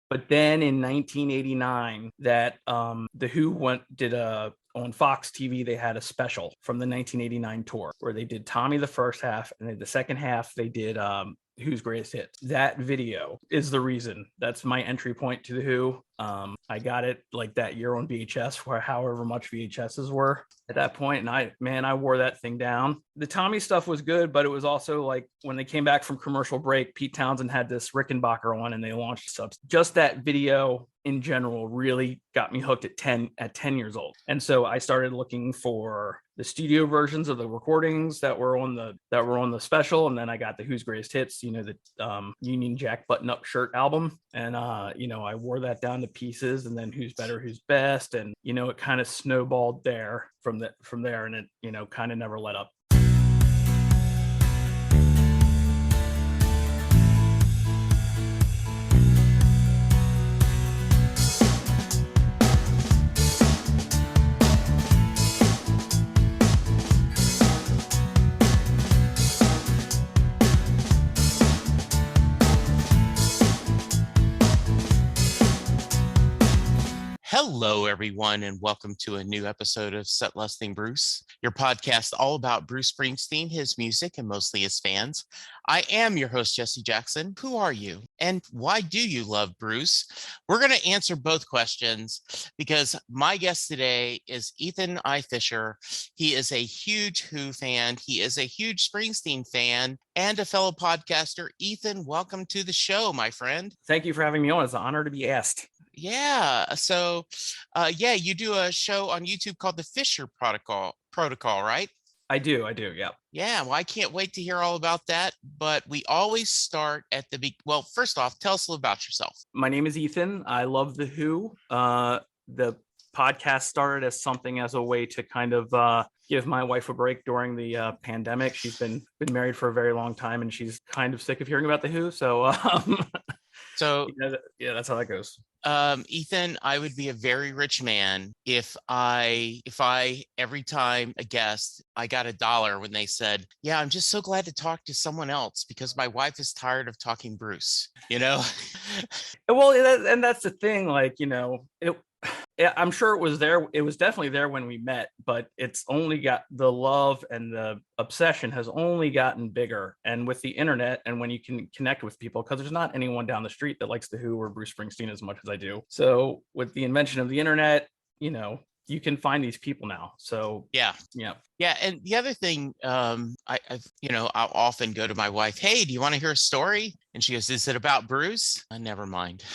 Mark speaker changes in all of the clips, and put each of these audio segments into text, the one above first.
Speaker 1: But then in 1989, that the Who did a on Fox TV. They had a special from the 1989 tour where they did Tommy the first half, and then the second half they did Who's Greatest Hits. That video is the reason. That's my entry point to the Who. I got it like that year on VHS, for however much VHSs were at that point, and I wore that thing down. The Tommy stuff was good, but it was also like when they came back from commercial break, Pete Townsend had this Rickenbacker on, and they launched subs. Just that video in general really got me hooked at 10 years old. And so I started looking for the studio versions of the recordings that were on the special, and then I got the Who's Greatest Hits, the Union Jack button up shirt album, and I wore that down to pieces. And then Who's Better, Who's Best, and it kind of snowballed there from there, and it kind of never let up.
Speaker 2: Hello, everyone, and welcome to a new episode of Set Lusting Bruce, your podcast all about Bruce Springsteen, his music, and mostly his fans. I am your host, Jesse Jackson. Who are you, and why do you love Bruce? We're going to answer both questions because my guest today is Ethan I. Fisher. He is a huge Who fan. He is a huge Springsteen fan and a fellow podcaster. Ethan, welcome to the show, my friend.
Speaker 1: Thank you for having me on. It's an honor to be asked.
Speaker 2: Yeah. So, you do a show on YouTube called The Fisher Protocol, right?
Speaker 1: I do. Yeah.
Speaker 2: Yeah. Well, I can't wait to hear all about that. But we always start at well, first off, tell us a little about yourself.
Speaker 1: My name is Ethan. I love the Who. The podcast started as something as a way to kind of give my wife a break during the pandemic. She's been married for a very long time, and she's kind of sick of hearing about the Who. So, yeah, that's how that goes.
Speaker 2: Ethan, I would be a very rich man if I every time a guest, I got $1 when they said, yeah, I'm just so glad to talk to someone else because my wife is tired of talking Bruce,
Speaker 1: Well, and that's the thing, like, I'm sure it was there. It was definitely there when we met, but it's only got the love and the obsession has only gotten bigger. And with the internet, and when you can connect with people, because there's not anyone down the street that likes the Who or Bruce Springsteen as much as I do. So with the invention of the internet, you can find these people now. So
Speaker 2: yeah. And the other thing, I'll often go to my wife, hey, do you want to hear a story? And she goes, is it about Bruce? Never mind.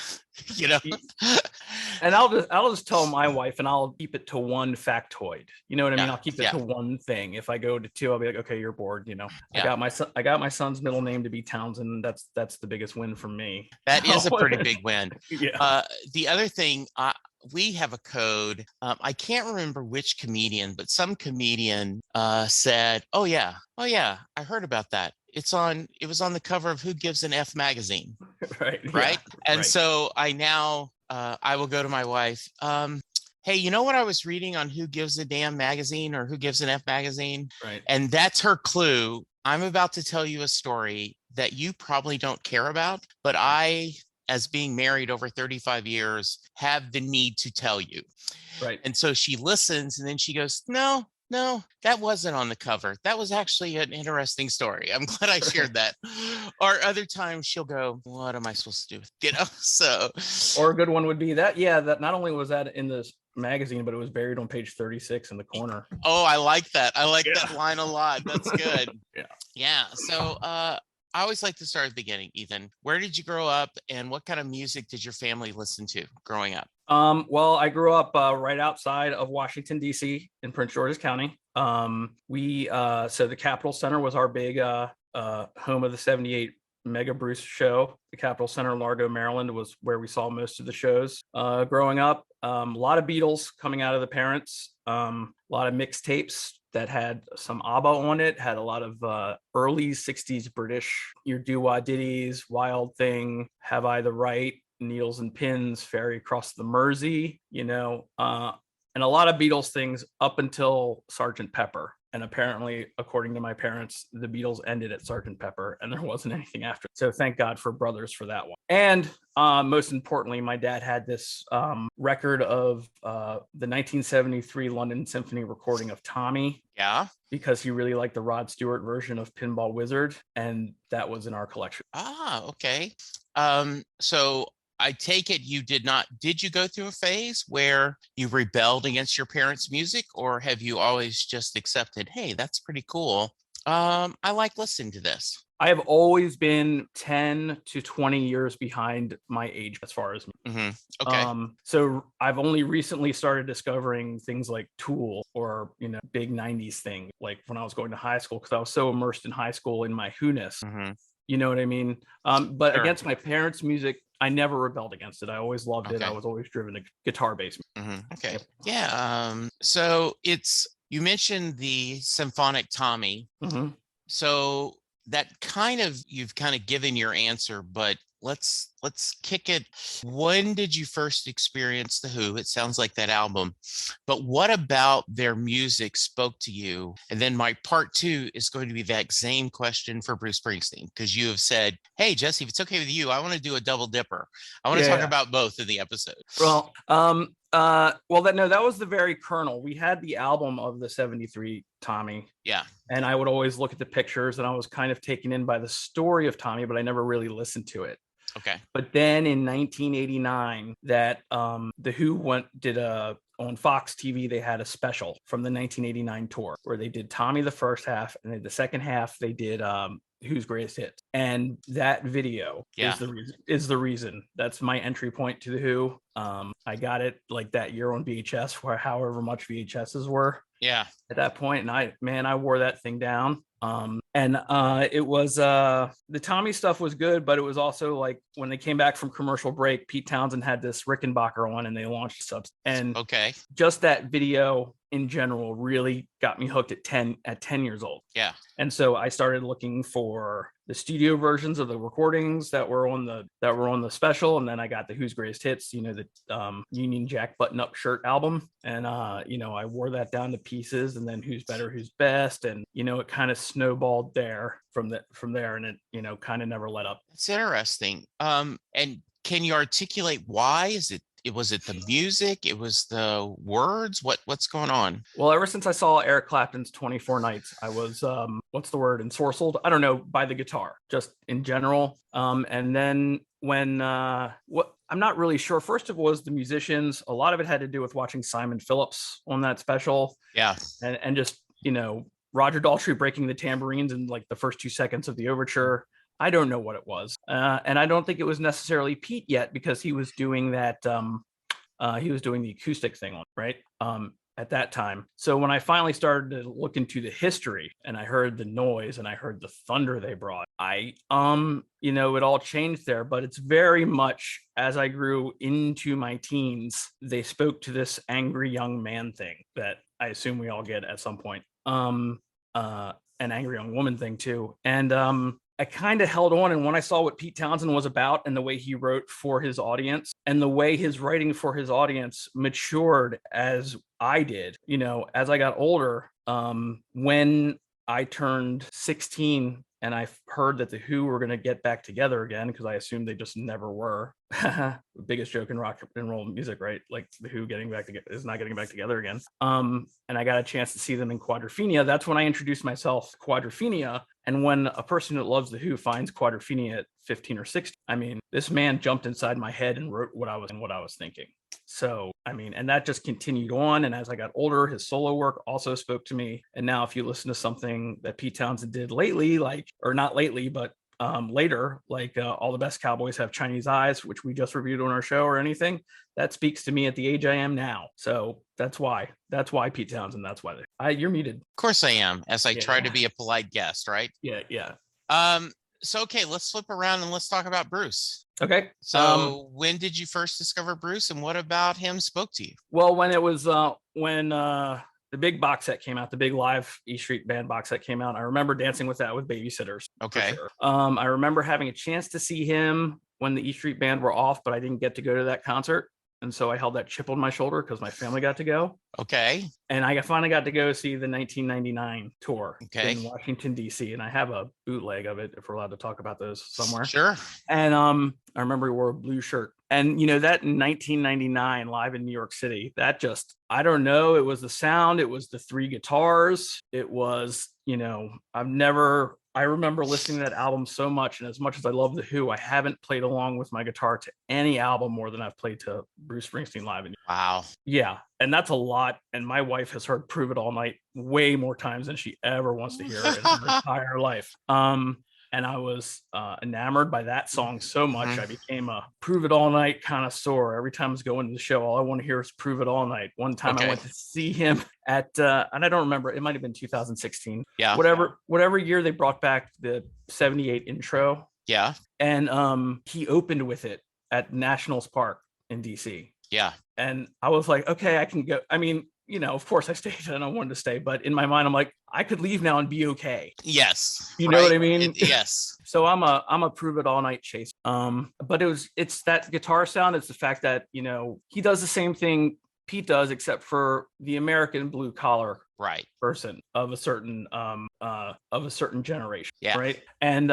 Speaker 1: And I'll just tell my wife, and I'll keep it to one factoid. You know what I mean? I'll keep it to one thing. If I go to two, I'll be like, okay, you're bored. I got my son's middle name to be Townsend. That's the biggest win for me.
Speaker 2: That is a pretty big win.
Speaker 1: Yeah.
Speaker 2: The other thing, we have a code. I can't remember which comedian, but some comedian said, oh yeah, I heard about that. It was on the cover of Who Gives an F magazine.
Speaker 1: Right.
Speaker 2: Yeah, and
Speaker 1: right.
Speaker 2: So I now, I will go to my wife. Hey, you know what I was reading on Who Gives a Damn magazine or Who Gives an F magazine?
Speaker 1: Right.
Speaker 2: And that's her clue. I'm about to tell you a story that you probably don't care about, but I, as being married over 35 years, have the need to tell you.
Speaker 1: Right.
Speaker 2: And so she listens, and then she goes, no, that wasn't on the cover. That was actually an interesting story. I'm glad I shared that. Or other times she'll go, what am I supposed to do? So.
Speaker 1: Or a good one would be that. Yeah. That not only was that in this magazine, but it was buried on page 36 in the corner.
Speaker 2: Oh, I like that. I like that line a lot. That's good. Yeah. So, I always like to start at the beginning, Ethan. Where did you grow up, and what kind of music did your family listen to growing up?
Speaker 1: Well, I grew up right outside of Washington, D.C. in Prince George's County. So the Capitol Center was our big home of the 78 Mega Bruce show. The Capitol Center in Largo, Maryland was where we saw most of the shows growing up. A lot of Beatles coming out of the parents, a lot of mixtapes that had some ABBA on it, had a lot of early 60s British, your doo-wah ditties, Wild Thing, Have I the Right, Needles and Pins, Ferry Across the Mersey, and a lot of Beatles things up until Sgt. Pepper. And apparently, according to my parents, the Beatles ended at Sgt. Pepper and there wasn't anything after. So thank God for Brothers for that one. And most importantly, my dad had this record of the 1973 London Symphony recording of Tommy.
Speaker 2: Yeah.
Speaker 1: Because he really liked the Rod Stewart version of Pinball Wizard. And that was in our collection.
Speaker 2: Ah, okay. So I take it did you go through a phase where you rebelled against your parents' music, or have you always just accepted, hey, that's pretty cool? I like listening to this.
Speaker 1: I have always been 10 to 20 years behind my age as far as
Speaker 2: Okay.
Speaker 1: So I've only recently started discovering things like Tool or, big 90s thing, like when I was going to high school, because I was so immersed in high school in my who-ness. You know what I mean? But
Speaker 2: Sure.
Speaker 1: Against my parents' music, I never rebelled against it. I always loved it. I was always driven to guitar-based.
Speaker 2: Okay. Yeah. So you mentioned the symphonic Tommy. So that you've kind of given your answer, but let's kick it. When did you first experience The Who? It sounds like that album, but what about their music spoke to you? And then my part 2 is going to be that same question for Bruce Springsteen, because you have said, hey, Jesse, if it's okay with you, I want to do a double dipper. I want to talk about both in the episode.
Speaker 1: Well, that was the very kernel. We had the album of the 73 Tommy.
Speaker 2: Yeah.
Speaker 1: And I would always look at the pictures and I was kind of taken in by the story of Tommy, but I never really listened to it.
Speaker 2: Okay.
Speaker 1: But then in 1989, that the Who did on Fox TV, they had a special from the 1989 tour where they did Tommy the first half, and then the second half they did Who's Greatest Hits. And that video is the reason. That's my entry point to the Who. I got it like that year on VHS, where however much VHSs were.
Speaker 2: Yeah.
Speaker 1: At that point, and I wore that thing down. It was the Tommy stuff was good, but it was also like when they came back from commercial break, Pete Townsend had this Rickenbacker one and they launched subs. And just that video in general really got me hooked at 10 years old.
Speaker 2: Yeah.
Speaker 1: And so I started looking for the studio versions of the recordings that were on the special, and then I got the Who's Greatest Hits, the Union Jack button up shirt album, and I wore that down to pieces, and then Who's Better, Who's Best, and it kind of snowballed there from there, and it kind of never let up.
Speaker 2: It's interesting. And can you articulate why? Was it the music? It was the words? What's going on?
Speaker 1: Well, ever since I saw Eric Clapton's 24 Nights, I was ensorcelled? I don't know, by the guitar, just in general. And then when I'm not really sure. First of all, was the musicians. A lot of it had to do with watching Simon Phillips on that special.
Speaker 2: Yeah.
Speaker 1: And just, Roger Daltrey breaking the tambourines in like the first 2 seconds of the overture. I don't know what it was. And I don't think it was necessarily Pete yet, because he was doing that. He was doing the acoustic thing on, right? At that time. So when I finally started to look into the history and I heard the noise and I heard the thunder they brought, it all changed there. But it's very much as I grew into my teens, they spoke to this angry young man thing that I assume we all get at some point. An angry young woman thing too. And I kind of held on, and when I saw what Pete Townsend was about and the way he wrote for his audience and the way his writing for his audience matured as I did, as I got older, when I turned 16 and I heard that the Who were going to get back together again, because I assumed they just never were. The biggest joke in rock and roll music, right? Like the Who is not getting back together again. And I got a chance to see them in Quadrophenia. That's when I introduced myself to Quadrophenia. And when a person that loves the Who finds Quadrophenia at 15 or 16, this man jumped inside my head and wrote what I was thinking. So, and that just continued on. And as I got older, his solo work also spoke to me. And now if you listen to something that Pete Townsend did lately, later, All the Best Cowboys Have Chinese Eyes, which we just reviewed on our show, or anything, that speaks to me at the age I am now. So that's why Pete Townsend, that's why you're muted.
Speaker 2: Of course I am, as I try to be a polite guest, right?
Speaker 1: Yeah.
Speaker 2: So, okay, let's flip around and let's talk about Bruce.
Speaker 1: Okay.
Speaker 2: So when did you first discover Bruce, and what about him spoke to you?
Speaker 1: Well, when it was, when the big box set came out, the big live E Street Band box set came out, I remember dancing with that with babysitters.
Speaker 2: Okay.
Speaker 1: Sure. I remember having a chance to see him when the E Street Band were off, but I didn't get to go to that concert. and so I held that chip on my shoulder because my family got to go.
Speaker 2: Okay.
Speaker 1: And I finally got to go see the 1999 tour
Speaker 2: Okay.
Speaker 1: in Washington, D.C. And I have a bootleg of it if we're allowed to talk about those somewhere.
Speaker 2: Sure.
Speaker 1: And I remember he wore a blue shirt. And, that in 1999 live in New York City, that just, I don't know, it was the sound. It was the 3 guitars. It was, I remember listening to that album so much. And as much as I love The Who, I haven't played along with my guitar to any album more than I've played to Bruce Springsteen live.
Speaker 2: Wow.
Speaker 1: Yeah. And that's a lot. And my wife has heard Prove It All Night way more times than she ever wants to hear it in her entire life. And I was enamored by that song so much. I became a Prove It All Night connoisseur. Every time I was going to the show, all I want to hear is Prove It All Night. One time I went to see him at, and I don't remember, it might have been 2016.
Speaker 2: Yeah.
Speaker 1: Whatever year they brought back the 78 intro.
Speaker 2: Yeah.
Speaker 1: And he opened with it at Nationals Park in DC.
Speaker 2: Yeah.
Speaker 1: And I was like, okay, I can go. I mean, of course I stayed and I wanted to stay, but in my mind, I'm like, I could leave now and be okay.
Speaker 2: Yes.
Speaker 1: You know what I mean?
Speaker 2: Yes.
Speaker 1: So I'm a Prove It All Night chase. But it's that guitar sound. It's the fact that, he does the same thing Pete does, except for the American blue collar person of a certain generation.
Speaker 2: Yeah.
Speaker 1: Right. And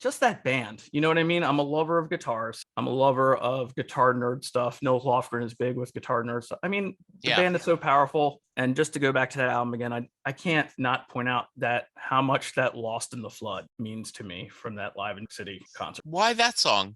Speaker 1: just that band, you know what I mean? I'm a lover of guitars. I'm a lover of guitar nerd stuff. Noel Lofgren is big with guitar nerd stuff. I mean, the band is so powerful. And just to go back to that album again, I can't not point out that how much that Lost in the Flood means to me from that Live in City concert.
Speaker 2: Why that song?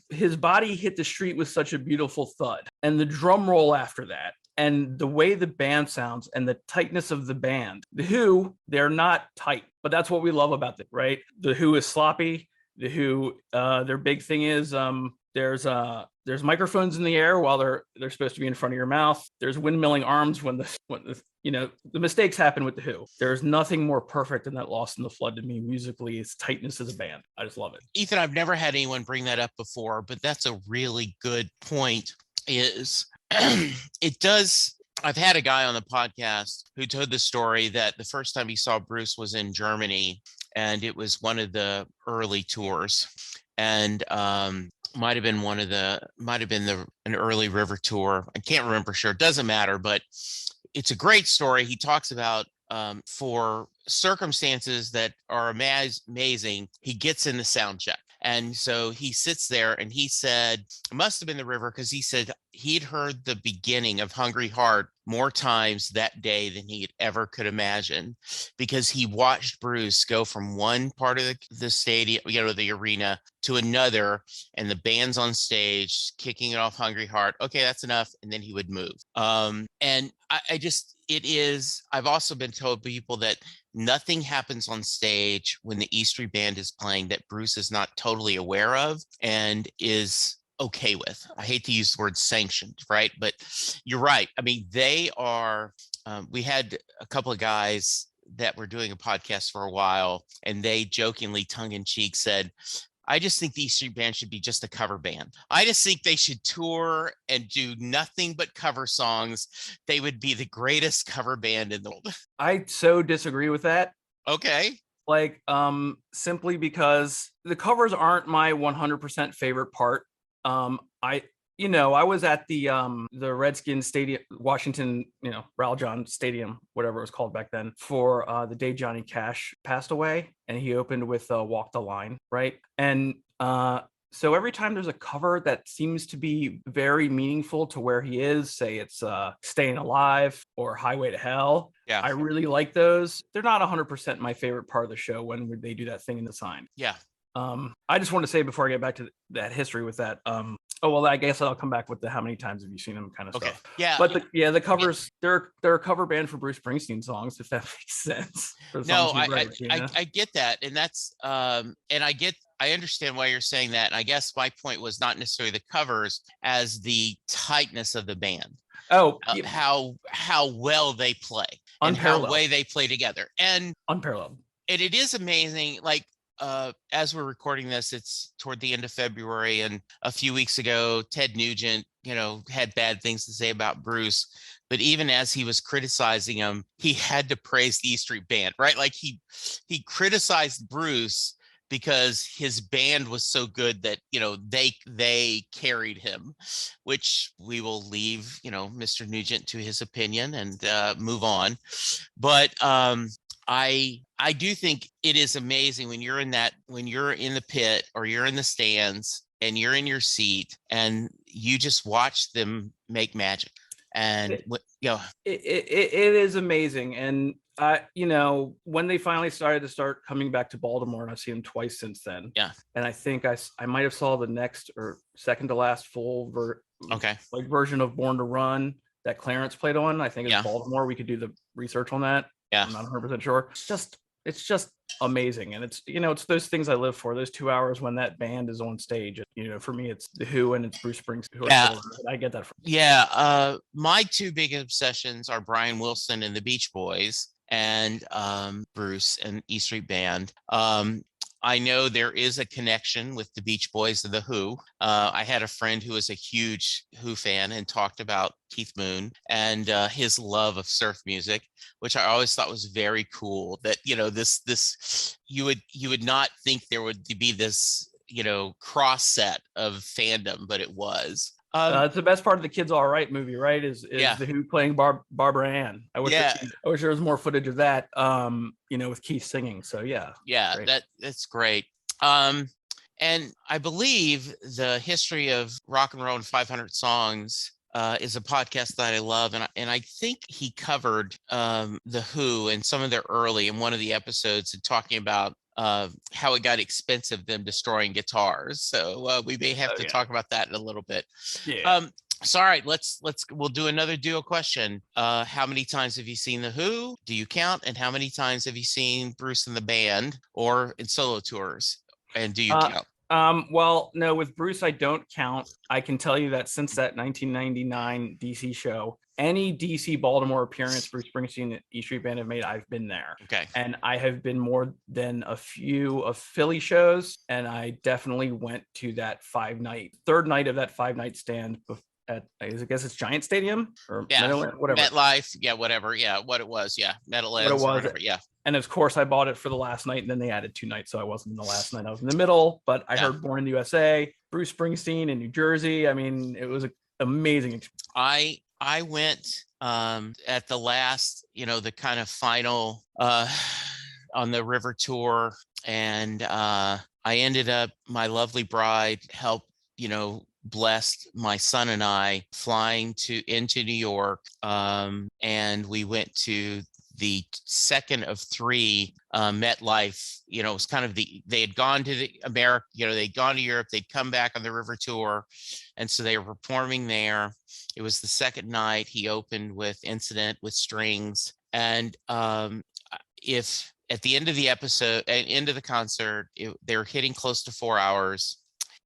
Speaker 1: His body hit the street with such a beautiful thud, and the drum roll after that, and the way the band sounds and the tightness of the band. The Who, they're not tight, but that's what we love about it, right? The Who is sloppy. The Who, their big thing is there's microphones in the air while they're supposed to be in front of your mouth. There's windmilling arms when the mistakes happen with The Who. There's nothing more perfect than that Lost in the Flood to me musically. It's tightness as a band. I just love it.
Speaker 2: Ethan, I've never had anyone bring that up before, but that's a really good point. I've had a guy on the podcast who told the story that the first time he saw Bruce was in Germany, and it was one of the early tours, and might have been an early River tour. I can't remember sure. It doesn't matter, but it's a great story. He talks about for circumstances that are amazing, he gets in the sound check. And so he sits there and he said, it must have been the River, because he said he'd heard the beginning of Hungry Heart more times that day than he ever could imagine, because he watched Bruce go from one part of the stadium, the arena, to another, and the band's on stage kicking it off Hungry Heart. Okay, that's enough. And then he would move. And I've also been told people that nothing happens on stage when the E Street Band is playing that Bruce is not totally aware of and is okay with. I hate to use the word sanctioned, right? But you're right. I mean, they are, we had a couple of guys that were doing a podcast for a while, and they jokingly, tongue in cheek, said, I just think the E Street Band should be just a cover band. I just think they should tour and do nothing but cover songs. They would be the greatest cover band in the world.
Speaker 1: I so disagree with that.
Speaker 2: Okay.
Speaker 1: Simply because the covers aren't my 100% favorite part. I was at the Redskins Stadium, Washington, Raul John Stadium, whatever it was called back then, for the day Johnny Cash passed away, and he opened with Walk the Line, right? And so every time there's a cover that seems to be very meaningful to where he is, say it's Staying Alive or Highway to Hell, I really like those. They're not 100% my favorite part of the show when they do that thing in the sign.
Speaker 2: Yeah.
Speaker 1: I just want to say before I get back to that history with that, I guess I'll come back with the how many times have you seen them kind of stuff.
Speaker 2: Yeah.
Speaker 1: But the covers, they're a cover band for Bruce Springsteen songs, if that makes sense.
Speaker 2: No, I get that. And that's, I understand why you're saying that. And I guess my point was not necessarily the covers as the tightness of the band. How well they play and how way they play together. And
Speaker 1: unparalleled.
Speaker 2: And it is amazing. Like, as we're recording this, it's toward the end of February, and a few weeks ago, Ted Nugent, had bad things to say about Bruce, but even as he was criticizing him, he had to praise the E Street Band, right? Like he criticized Bruce because his band was so good that, they carried him, which we will leave, Mr. Nugent to his opinion and move on. But I do think it is amazing when you're in the pit or you're in the stands and you're in your seat and you just watch them make magic. And
Speaker 1: it is amazing. And when they finally started to coming back to Baltimore, and I've seen them twice since then.
Speaker 2: Yeah.
Speaker 1: And I think I might have saw the next or second to last full version of Born to Run that Clarence played on. I think it's Baltimore. We could do the research on that.
Speaker 2: Yeah.
Speaker 1: I'm not 100% sure. It's just amazing. And it's those things I live for, those 2 hours when that band is on stage. For me, it's The Who and it's Bruce Springsteen. I get that from.
Speaker 2: Yeah. My two big obsessions are Brian Wilson and the Beach Boys, and Bruce and E Street Band. I know there is a connection with the Beach Boys and the Who. I had a friend who was a huge Who fan and talked about Keith Moon and his love of surf music, which I always thought was very cool. That this you would not think there would be this cross set of fandom, but it was.
Speaker 1: It's the best part of the Kids All Right movie, right? Is the Who playing Barbara Ann. I wish there was more footage of that, with Keith singing. So yeah.
Speaker 2: Yeah,
Speaker 1: great.
Speaker 2: That's great. And I believe the history of rock and roll and 500 songs is a podcast that I love, and I think he covered the Who and some of their early in one of the episodes and talking about how it got expensive them destroying guitars. So we may have to talk about that in a little bit.
Speaker 1: Yeah.
Speaker 2: So all right, we'll do another duo question. How many times have you seen the Who? Do you count? And how many times have you seen Bruce and the band or in solo tours? And do you count?
Speaker 1: Well, no, with Bruce, I don't count. I can tell you that since that 1999 DC show, any DC Baltimore appearance Bruce Springsteen and E Street Band have made, I've been there.
Speaker 2: Okay.
Speaker 1: And I have been more than a few of Philly shows. And I definitely went to that third night of that 5-night stand at, I guess it's Giant Stadium or Meadowlands, whatever.
Speaker 2: MetLife, whatever. Yeah, what it was. Yeah, Meadowlands. Whatever. Yeah.
Speaker 1: And of course, I bought it for the last night, and then they added 2 nights, so I wasn't in the last night. I was in the middle, but I heard Born in the USA, Bruce Springsteen in New Jersey. I mean, it was an amazing experience.
Speaker 2: I went at the last, the kind of final on the river tour, and I ended up, my lovely bride helped, blessed my son and I flying into New York, and we went to the second of 3 MetLife. It was kind of they had gone to the America, they'd gone to Europe, they'd come back on the river tour, and so they were performing there. It was the second night. He opened with Incident with Strings, and if at the end of the episode and end of the concert, they were hitting close to 4 hours.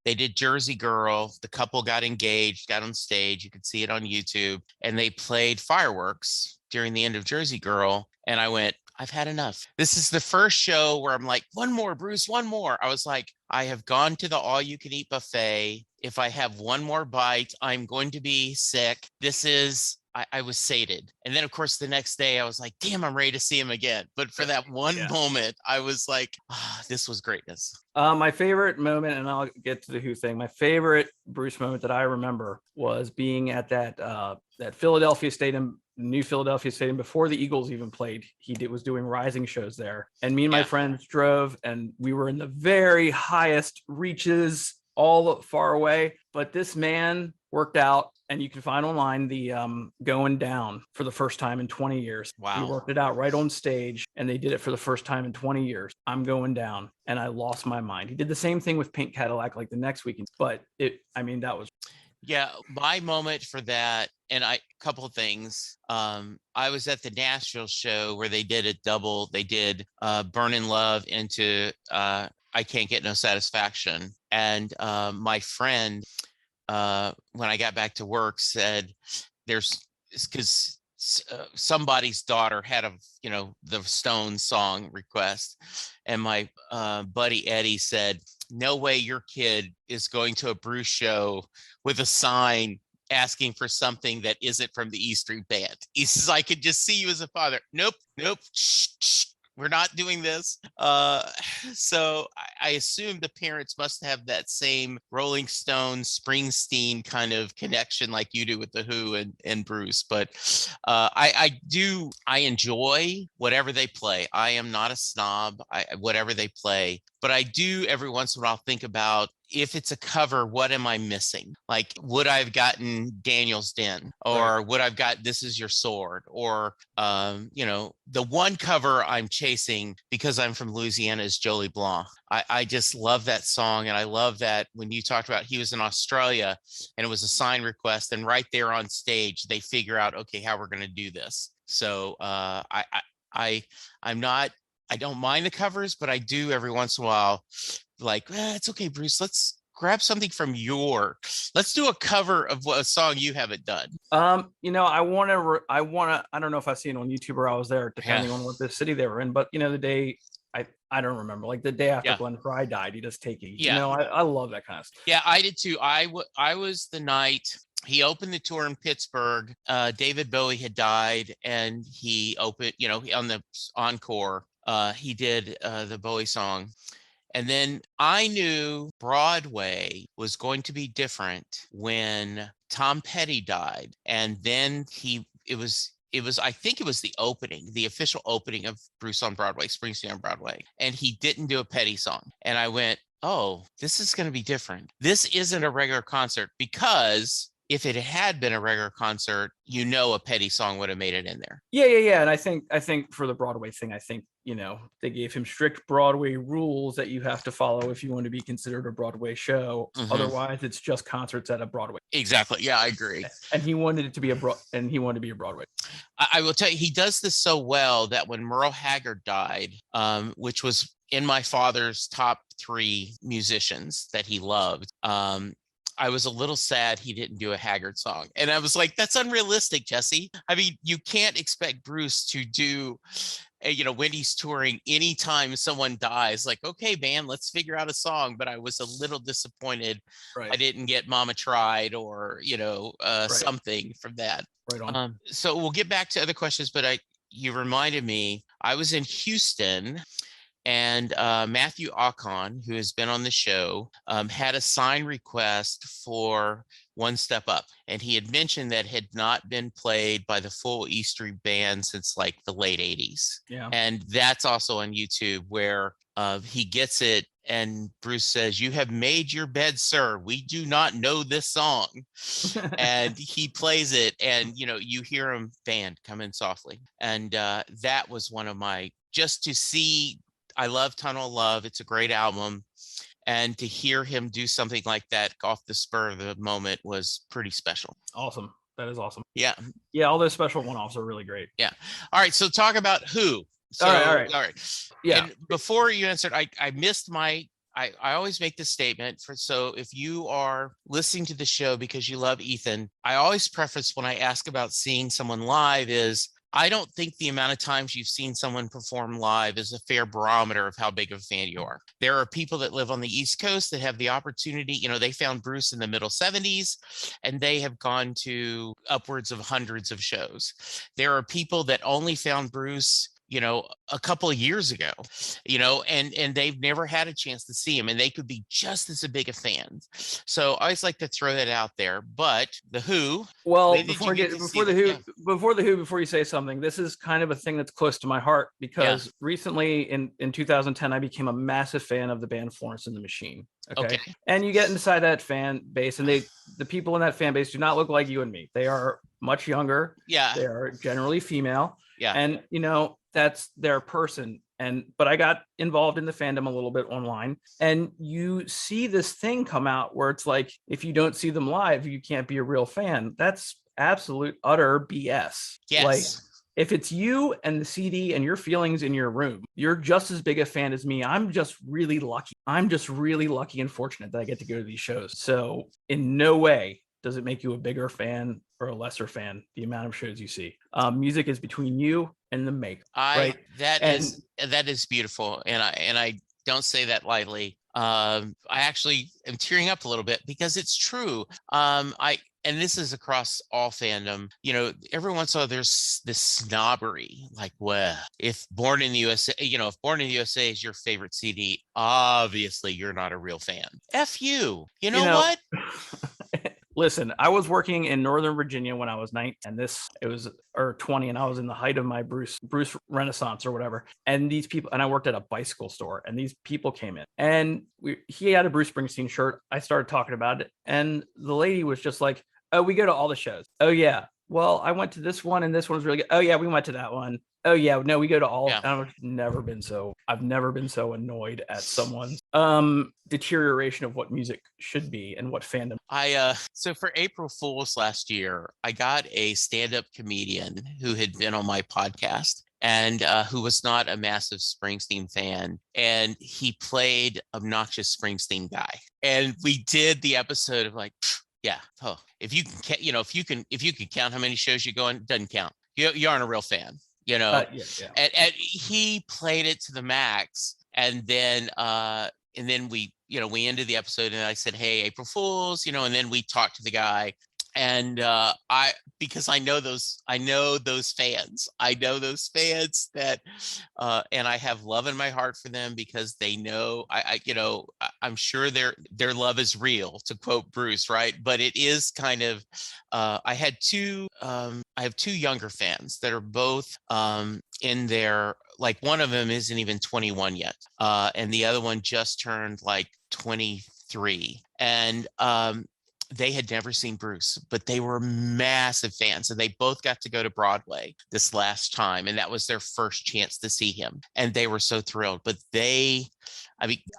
Speaker 2: They did Jersey Girl. The couple got engaged, got on stage. You could see it on YouTube. And they played fireworks during the end of Jersey Girl. And I went, I've had enough. This is the first show where I'm like, one more, Bruce, one more. I was like, I have gone to the all-you-can-eat buffet. If I have one more bite, I'm going to be sick. I was sated. And then, of course, the next day I was like, damn, I'm ready to see him again. But for that one moment, I was like, this was greatness.
Speaker 1: My favorite moment, and I'll get to the Who thing, my favorite Bruce moment that I remember was being at that Philadelphia Stadium, New Philadelphia Stadium, before the Eagles even played. He was doing rising shows there. And me and my friends drove, and we were in the very highest reaches, all far away. But this man worked out, and you can find online the going down for the first time in 20 years.
Speaker 2: Wow.
Speaker 1: He worked it out right on stage, and they did it for the first time in 20 years. I'm going down, and I lost my mind. He did the same thing with Pink Cadillac like the next weekend, but that was.
Speaker 2: Yeah, my moment for that, and couple of things. I was at the Nashville show where they did a double. They did Burnin' Love into I Can't Get No Satisfaction. And my friend, when I got back to work, said because somebody's daughter had the Stones song request, and my buddy Eddie said, no way your kid is going to a Bruce show with a sign asking for something that isn't from the E Street Band. He says, I could just see you as a father. Nope. Shh. we're not doing this. So I assume the parents must have that same Rolling Stones, Springsteen kind of connection like you do with the Who and Bruce. But I enjoy whatever they play. I am not a snob. Whatever they play, but I do every once in a while think about, if it's a cover, what am I missing? Like, would I have gotten Daniel's Den, or would I've got This Is Your Sword, or the one cover I'm chasing because I'm from Louisiana is Jolie Blanc. I just love that song, and I love that when you talked about he was in Australia and it was a sign request, and right there on stage they figure out, okay, how we're going to do this. So I'm not. I don't mind the covers, but I do every once in a while, like, it's okay, Bruce, let's grab something from let's do a cover of a song you haven't done.
Speaker 1: I want to, I don't know if I seen it on YouTube or I was there, depending on what the city they were in, but the day, I don't remember, like the day after Glenn Fry died, he just take it. I love that kind of stuff.
Speaker 2: Yeah, I did too. I was the night he opened the tour in Pittsburgh. David Bowie had died, and he opened, on the encore, he did the Bowie song. And then I knew Broadway was going to be different when Tom Petty died. And then it was, I think it was the official opening of Bruce on Broadway, Springsteen on Broadway. And he didn't do a Petty song. And I went, oh, this is going to be different. This isn't a regular concert, because if it had been a regular concert, a Petty song would have made it in there.
Speaker 1: Yeah. And I think for the Broadway thing, I think, they gave him strict Broadway rules that you have to follow if you want to be considered a Broadway show. Mm-hmm. Otherwise, it's just concerts at a Broadway.
Speaker 2: Exactly. Yeah, I agree.
Speaker 1: And he wanted it to be a Broadway.
Speaker 2: I will tell you, he does this so well that when Merle Haggard died, which was in my father's top 3 musicians that he loved, I was a little sad he didn't do a Haggard song. And I was like, that's unrealistic, Jesse. I mean, you can't expect Bruce to do, when he's touring, anytime someone dies, like, okay, man, let's figure out a song. But I was a little disappointed I didn't get Mama Tried or, something from that.
Speaker 1: Right on.
Speaker 2: So we'll get back to other questions, but you reminded me, I was in Houston, and Matthew Akon, who has been on the show, had a sign request for One Step Up. And he had mentioned that had not been played by the full E Street Band since like the late 80s.
Speaker 1: Yeah.
Speaker 2: And that's also on YouTube, where he gets it. And Bruce says, "You have made your bed, sir. We do not know this song." And he plays it, and, you hear him, band, come in softly. And that was one of my, just to see, I love Tunnel of Love. It's a great album. And to hear him do something like that off the spur of the moment was pretty special.
Speaker 1: Awesome. That is awesome.
Speaker 2: Yeah.
Speaker 1: Yeah. All those special one-offs are really great.
Speaker 2: Yeah. All right. So talk about Who. So,
Speaker 1: all right. Yeah.
Speaker 2: And before you answered, I missed I always make this statement so if you are listening to the show because you love Ethan, I always preface when I ask about seeing someone live is, I don't think the amount of times you've seen someone perform live is a fair barometer of how big of a fan you are. There are people that live on the East Coast that have the opportunity, they found Bruce in the middle 70s, and they have gone to upwards of hundreds of shows. There are people that only found Bruce a couple of years ago, and they've never had a chance to see him, and they could be just as big a fan. So I always like to throw that out there. But the Who.
Speaker 1: Well, before you say something, this is kind of a thing that's close to my heart, because recently in 2010, I became a massive fan of the band Florence and the Machine. Okay. And you get inside that fan base, and the people in that fan base do not look like you and me. They are much younger.
Speaker 2: Yeah.
Speaker 1: They are generally female.
Speaker 2: Yeah.
Speaker 1: And, that's their person. But I got involved in the fandom a little bit online, and you see this thing come out where it's like, if you don't see them live, you can't be a real fan. That's absolute utter BS.
Speaker 2: Yes.
Speaker 1: Like, if it's you and the CD and your feelings in your room, you're just as big a fan as me. I'm just really lucky. And fortunate that I get to go to these shows. So in no way does it make you a bigger fan or a lesser fan, the amount of shows you see. Music is between you and the maker.
Speaker 2: That is beautiful. And I don't say that lightly. I actually am tearing up a little bit because it's true. and this is across all fandom, every once in a while there's this snobbery, like, well, if Born in the USA, if Born in the USA is your favorite CD, obviously you're not a real fan. F you. You know what?
Speaker 1: Listen, I was working in Northern Virginia when I was 19, and it was or 20, and I was in the height of my Bruce Renaissance or whatever. And these people, and I worked at a bicycle store, and these people came in, and he had a Bruce Springsteen shirt. I started talking about it, and the lady was just like, "Oh, we go to all the shows." "Oh yeah, well, I went to this one, and this one was really good." "Oh yeah, we went to that one." "Oh yeah, no, we go to all."
Speaker 2: Yeah.
Speaker 1: I've never been so annoyed at someone's deterioration of what music should be and what fandom.
Speaker 2: So for April Fool's last year, I got a stand-up comedian who had been on my podcast and who was not a massive Springsteen fan, and he played obnoxious Springsteen guy, and we did the episode of like, yeah, oh, if you can count how many shows you go on, doesn't count. You aren't a real fan.
Speaker 1: Yeah.
Speaker 2: And he played it to the max, and then we ended the episode, and I said, "Hey, April Fools," and then we talked to the guy, and because I know those fans, that, and I have love in my heart for them because they know I'm sure their love is real, to quote Bruce, right? But it is kind of, I have two younger fans that are both in their, like, one of them isn't even 21 yet, and the other one just turned like 23, and they had never seen Bruce, but they were massive fans, and they both got to go to Broadway this last time, and that was their first chance to see him, and they were so thrilled. But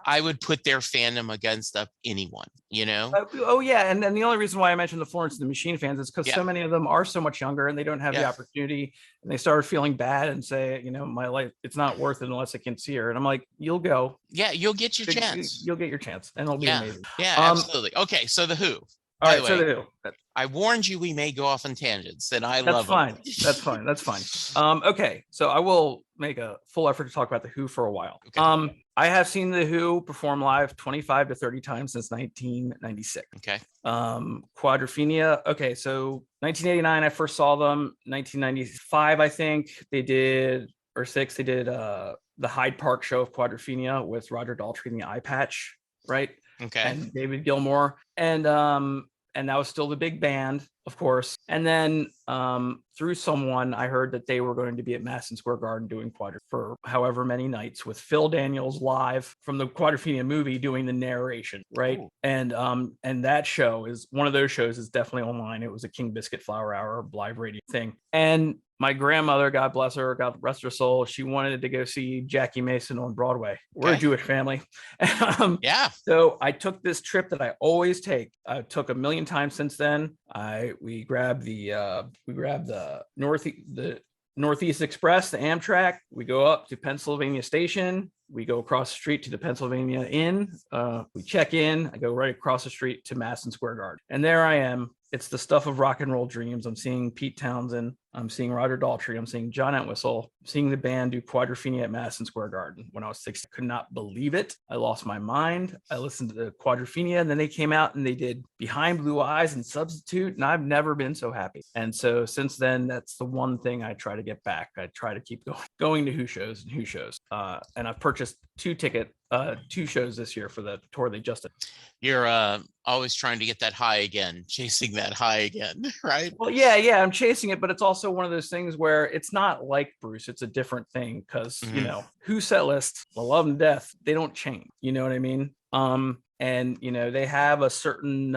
Speaker 2: I would put their fandom against anyone,
Speaker 1: Oh yeah, and then the only reason why I mentioned the Florence and the Machine fans is because so many of them are so much younger, and they don't have the opportunity, and they started feeling bad and say, my life, it's not worth it unless I can see her. And I'm like, you'll go.
Speaker 2: Yeah, you'll get your chance.
Speaker 1: You'll get your chance, and it'll be amazing.
Speaker 2: Yeah, absolutely. Okay, so The Who.
Speaker 1: All right, so The Who.
Speaker 2: I warned you we may go off on tangents, and I love them.
Speaker 1: That's fine. Okay, so I will make a full effort to talk about The Who for a while. Okay. I have seen The Who perform live 25 to 30 times since 1996.
Speaker 2: Okay.
Speaker 1: Quadrophenia. Okay, so 1989 I first saw them. 1995 I think they did, or six, they did the Hyde Park show of Quadrophenia with Roger Daltrey and the Eye Patch, right?
Speaker 2: Okay.
Speaker 1: And David Gilmour, and that was still the big band, of course. And then through someone, I heard that they were going to be at Madison Square Garden doing Quadrophenia for however many nights, with Phil Daniels live from the Quadrophenia movie doing the narration, right? Ooh. And that show is one of those shows is definitely online. It was a King Biscuit Flower Hour live radio thing. And my grandmother, God bless her, God rest her soul, she wanted to go see Jackie Mason on Broadway. We're a Jewish family.
Speaker 2: Yeah.
Speaker 1: So I took this trip that I always take. I took a million times since then. We grabbed the Northeast Express, the Amtrak. We go up to Pennsylvania Station. We go across the street to the Pennsylvania Inn. We check in. I go right across the street to Madison Square Garden. And there I am. It's the stuff of rock and roll dreams. I'm seeing Pete Townsend. I'm seeing Roger Daltrey. I'm seeing John Entwistle. I'm seeing the band do Quadrophenia at Madison Square Garden when I was 6. I could not believe it. I lost my mind. I listened to the Quadrophenia, and then they came out and they did Behind Blue Eyes and Substitute, and I've never been so happy. And so since then, that's the one thing I try to get back. I try to keep going to Who shows. And I've purchased 2 shows this year for the tour they just did.
Speaker 2: You're always trying to get that high again, chasing that high again, right?
Speaker 1: Well, yeah, I'm chasing it, but it's also one of those things where it's not like Bruce. It's a different thing because, Who set lists, the love and death, they don't change. You know what I mean? And, they have a certain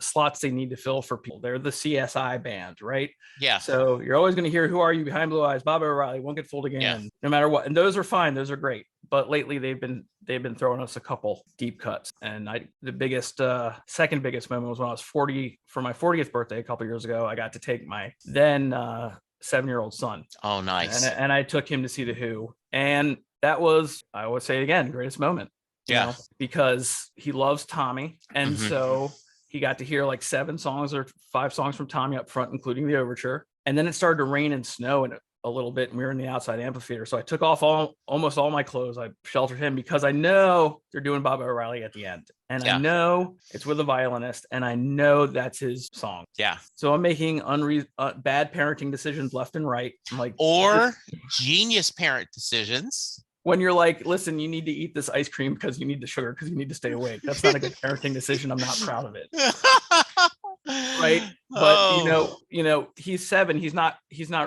Speaker 1: slots they need to fill for people. They're the CSI band, right?
Speaker 2: Yeah.
Speaker 1: So you're always going to hear, Who Are You, Behind Blue Eyes, Bob O'Reilly, Won't Get Fooled Again, no matter what. And those are fine. Those are great. But lately they've been throwing us a couple deep cuts. And the second biggest moment was when I was 40 for my 40th birthday a couple years ago. I got to take my then 7-year-old son.
Speaker 2: Oh, nice.
Speaker 1: And I took him to see The Who. And that was, I would say again, greatest moment. Because he loves Tommy. And so he got to hear like 7 songs or 5 songs from Tommy up front, including the overture. And then it started to rain and snow, and a little bit, and we were in the outside amphitheater. So I took off almost all my clothes. I sheltered him because I know they're doing Baba O'Reilly at the end, and I know it's with a violinist, and I know that's his song.
Speaker 2: Yeah.
Speaker 1: So I'm making bad parenting decisions left and right. I'm like,
Speaker 2: or genius parent decisions.
Speaker 1: When you're like, listen, you need to eat this ice cream because you need the sugar because you need to stay awake. That's not a good parenting decision. I'm not proud of it. Right. But he's 7. He's not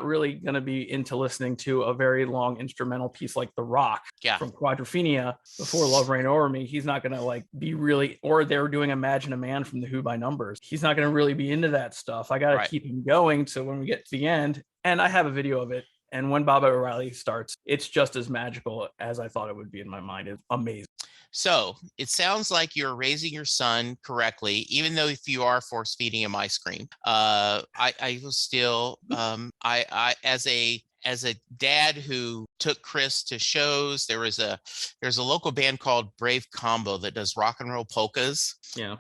Speaker 1: really going to be into listening to a very long instrumental piece like The Rock from Quadrophenia before Love Reign Over Me. He's not going to like be really, or they're doing Imagine a Man from the Who by Numbers. He's not going to really be into that stuff. I got to keep him going. So when we get to the end, and I have a video of it, and when Baba O'Reilly starts, it's just as magical as I thought it would be in my mind. It's amazing.
Speaker 2: So it sounds like you're raising your son correctly, even though if you are force feeding him ice cream. I will still, as a dad who took Chris to shows, there's a local band called Brave Combo that does rock and roll polkas.
Speaker 1: Yeah.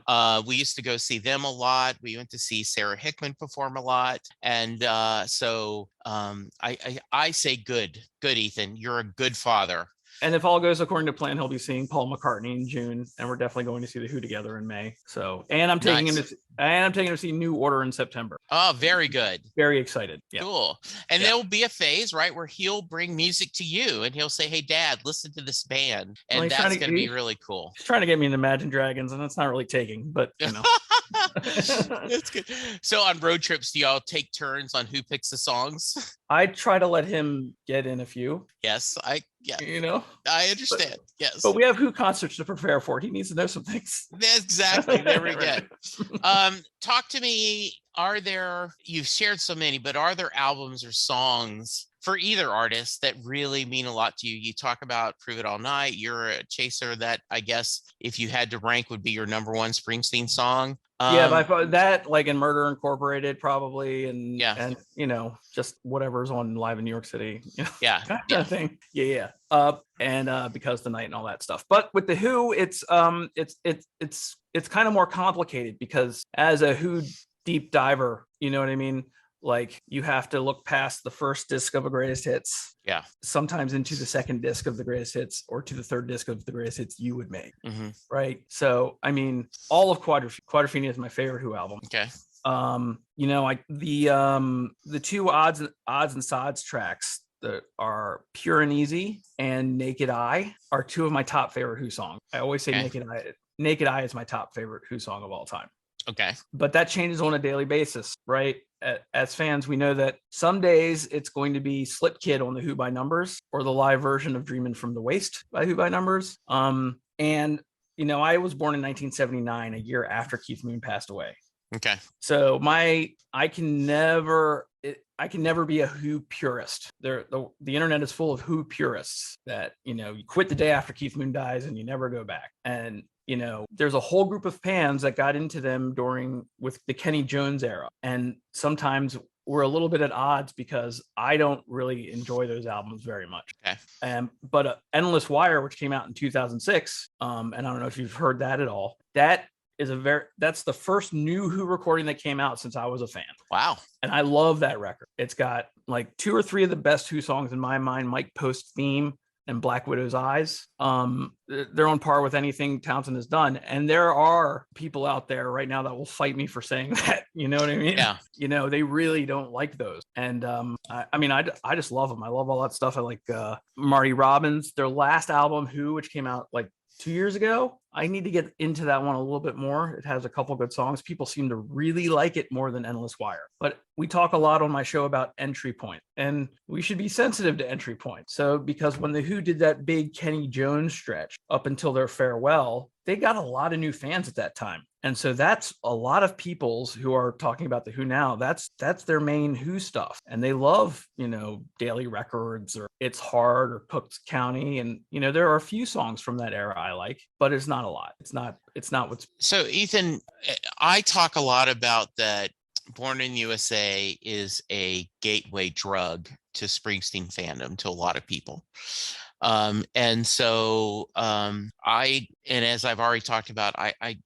Speaker 2: We used to go see them a lot. We went to see Sarah Hickman perform a lot. And so I say good, Ethan, you're a good father.
Speaker 1: And if all goes according to plan, he'll be seeing Paul McCartney in June, and we're definitely going to see the Who together in May. So, and I'm taking him to see New Order in September.
Speaker 2: Oh, very good.
Speaker 1: Very excited.
Speaker 2: Yeah. Cool. And there'll be a phase, right, where he'll bring music to you, and he'll say, "Hey, Dad, listen to this band," and that's going to be really cool.
Speaker 1: He's trying to get me into Imagine Dragons, and that's not really taking, but you know.
Speaker 2: That's good. So on road trips, do y'all take turns on who picks the songs?
Speaker 1: I try to let him get in a few.
Speaker 2: Yes, I understand. Yes,
Speaker 1: but we have Who concerts to prepare for. He needs to know some things.
Speaker 2: Exactly. There we go. Talk to me. You've shared so many, but are there albums or songs for either artist that really mean a lot to you? You talk about Prove It All Night. You're a chaser that I guess if you had to rank would be your number one Springsteen song.
Speaker 1: But that, like in Murder Incorporated, probably, and just whatever's on live in New York City, kind of thing. And Because the Night and all that stuff. But with the Who, it's kind of more complicated because as a Who deep diver, you know what I mean? Like you have to look past the first disc of a greatest hits. Yeah. Sometimes into the second disc of the greatest hits or to the third disc of the greatest hits you would make. Mm-hmm. Right. So, I mean, all of Quadrophenia is my favorite Who album. Okay. The two odds and sods tracks that are Pure and Easy and Naked Eye are two of my top favorite Who songs. I always say Naked Eye is my top favorite Who song of all time. Okay. But that changes on a daily basis, right? As fans, we know that some days it's going to be Slip Kid on the Who by Numbers or the live version of Dreamin' from the Waist by Who by Numbers. And I was born in 1979, a year after Keith Moon passed away. Okay. So I can never be a Who purist. The internet is full of Who purists that, you quit the day after Keith Moon dies and you never go back. And there's a whole group of fans that got into them with the Kenny Jones era. And sometimes we're a little bit at odds because I don't really enjoy those albums very much. Okay. But Endless Wire, which came out in 2006, and I don't know if you've heard that at all, that's the first new Who recording that came out since I was a fan. Wow. And I love that record. It's got like 2 or 3 of the best Who songs in my mind. Mike Post's Theme and Black Widow's Eyes. They're on par with anything Townsend has done. And there are people out there right now that will fight me for saying that, you know what I mean? Yeah. They really don't like those. And I just love them. I love all that stuff. I like Marty Robbins, their last album, Who, which came out like 2 years ago. I need to get into that one a little bit more. It has a couple good songs. People seem to really like it more than Endless Wire. But we talk a lot on my show about entry point, and we should be sensitive to entry point. So because when the Who did that big Kenny Jones stretch up until their farewell, they got a lot of new fans at that time. And so that's a lot of people's who are talking about the Who now. That's their main Who stuff. And they love, Daily Records or It's Hard or Cook County. And, there are a few songs from that era I like, but it's not a lot. It's not what's. So Ethan, I talk a lot about that. Born in USA is a gateway drug to Springsteen fandom to a lot of people. And as I've already talked about, I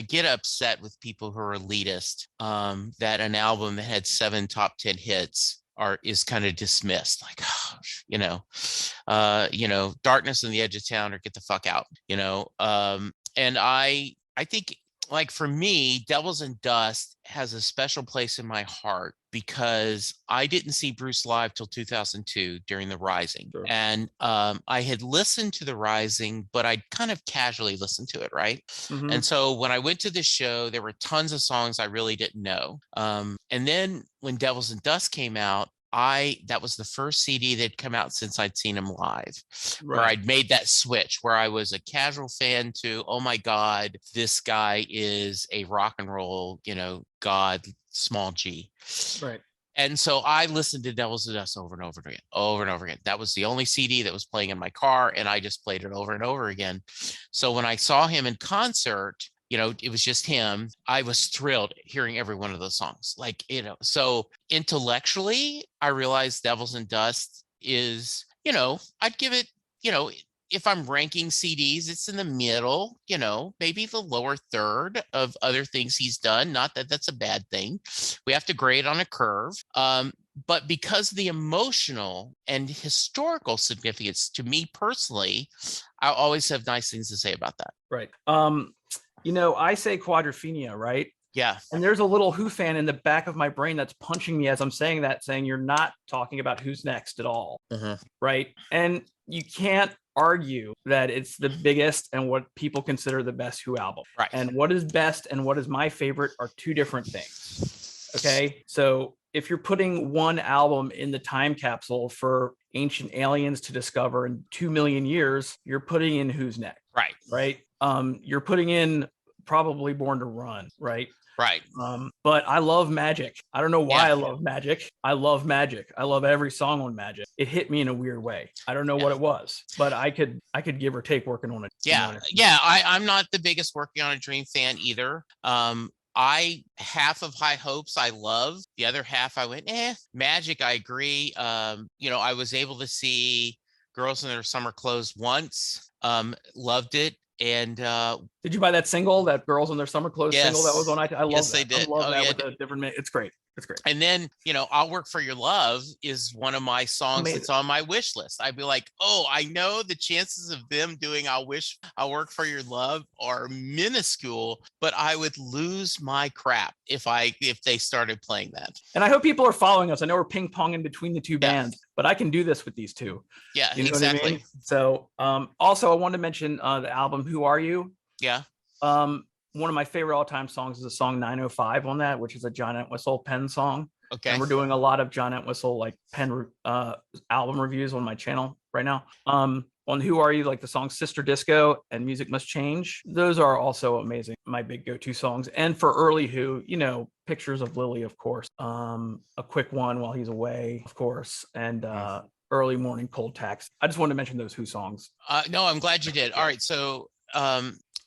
Speaker 1: get upset with people who are elitist, that an album that had 7 top 10 hits
Speaker 2: is kind of dismissed, like, oh, darkness on the edge of town, or get the fuck out, and I think, like, for me, Devils and Dust has a special place in my heart because I didn't see Bruce live till 2002 during the Rising.
Speaker 1: Sure.
Speaker 2: And I had listened to the Rising, but I'd kind of casually listened to it, right?
Speaker 1: Mhm.
Speaker 2: And so when I went to the show, there were tons of songs I really didn't know. And then when Devils and Dust came out, that was the first CD that'd come out since I'd seen him live, where
Speaker 1: Right.
Speaker 2: I'd made that switch, where I was a casual fan to, oh my God, this guy is a rock and roll, God, small G.
Speaker 1: Right.
Speaker 2: And so I listened to Devils and Dust over and over again, over and over again. That was the only CD that was playing in my car, and I just played it over and over again. So when I saw him in concert, it was just him, I was thrilled hearing every one of those songs. Like, so intellectually, I realized Devils and Dust is, I'd give it, if I'm ranking CDs, it's in the middle, maybe the lower third of other things he's done. Not that that's a bad thing. We have to grade on a curve. But because of the emotional and historical significance to me personally, I always have nice things to say about that.
Speaker 1: Right. I say Quadrophenia, right?
Speaker 2: Yeah.
Speaker 1: And there's a little Who fan in the back of my brain that's punching me as I'm saying that, saying you're not talking about Who's Next at all. Right? And you can't argue that it's the biggest and what people consider the best Who album.
Speaker 2: Right.
Speaker 1: And what is best and what is my favorite are two different things. Okay? So if you're putting one album in the time capsule for ancient aliens to discover in 2 million years, you're putting in Who's Next.
Speaker 2: Right.
Speaker 1: Right? You're putting in probably Born to Run, right?
Speaker 2: Right.
Speaker 1: But I love Magic. I don't know why I love Magic. I love Magic. I love every song on Magic. It hit me in a weird way. I don't know what it was, but I could give or take working on it.
Speaker 2: Yeah. I'm not the biggest Working on a Dream fan either. Half of High Hopes I love. The other half I went, Magic, I agree. I was able to see Girls in Their Summer Clothes once. Loved it. And
Speaker 1: did you buy that single, that Girls in Their Summer Clothes single that was on iTunes? I love that.
Speaker 2: They did.
Speaker 1: I love that with a different. It's great. It's great.
Speaker 2: And then, I'll Work for Your Love is one of my songs that's on my wish list. I'd be like, oh, I know the chances of them doing I'll Work for Your Love are minuscule, but I would lose my crap if they started playing that.
Speaker 1: And I hope people are following us. I know we're ping ponging between the two bands, but I can do this with these two.
Speaker 2: Yeah,
Speaker 1: you know
Speaker 2: exactly.
Speaker 1: What I mean? So also I wanted to mention the album Who Are You?
Speaker 2: Yeah.
Speaker 1: One of my favorite all-time songs is the song 905 on that, which is a John Entwistle Penn song.
Speaker 2: Okay.
Speaker 1: And we're doing a lot of John Entwistle like Penn album reviews on my channel right now. On Who Are You, like the song Sister Disco and Music Must Change. Those are also amazing. My big go-to songs. And for early Who, Pictures of Lily, of course. A Quick One While He's Away, of course. And Early Morning Cold Taxi. I just wanted to mention those Who songs.
Speaker 2: No, I'm glad you did. All right. So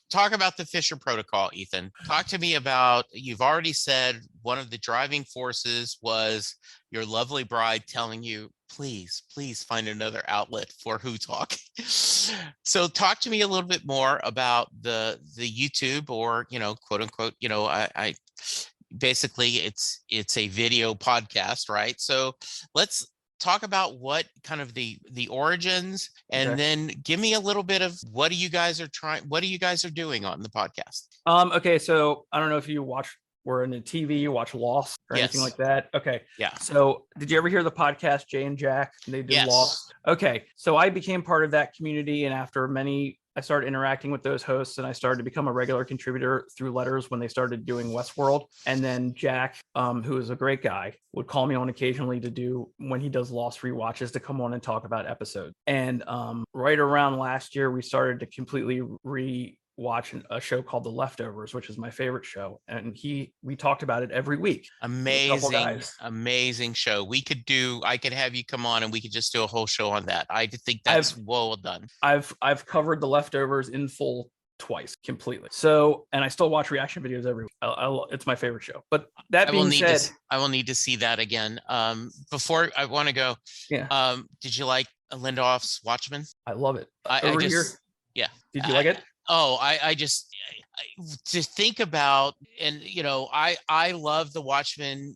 Speaker 2: talk about the Fisher Protocol, Ethan. Talk to me about, you've already said one of the driving forces was your lovely bride telling you, please find another outlet for Who Talk. So talk to me a little bit more about the YouTube, or, quote unquote, I basically it's a video podcast, right? So let's talk about what kind of the origins, and then give me a little bit of what you guys are doing on the podcast.
Speaker 1: Okay, so I don't know if we're in the TV, you watch Lost or anything like that. Okay.
Speaker 2: Yeah.
Speaker 1: So did you ever hear the podcast Jay and Jack? They did Lost. Okay. So I became part of that community, and after I started interacting with those hosts, and I started to become a regular contributor through letters when they started doing Westworld. And then Jack, who is a great guy, would call me on occasionally to do, when he does Lost rewatches, to come on and talk about episodes. And right around last year, we started to completely watch a show called The Leftovers, which is my favorite show, and we talked about it every week. Amazing I've covered The Leftovers in full twice completely. So, and I still watch reaction videos every week. It's my favorite show. But that being said,
Speaker 2: I will need to see that again. Before I want to go, did you like Lindelof's Watchmen?
Speaker 1: I love it.
Speaker 2: Yeah.
Speaker 1: Did you like it?
Speaker 2: I just to think about, and I love the Watchmen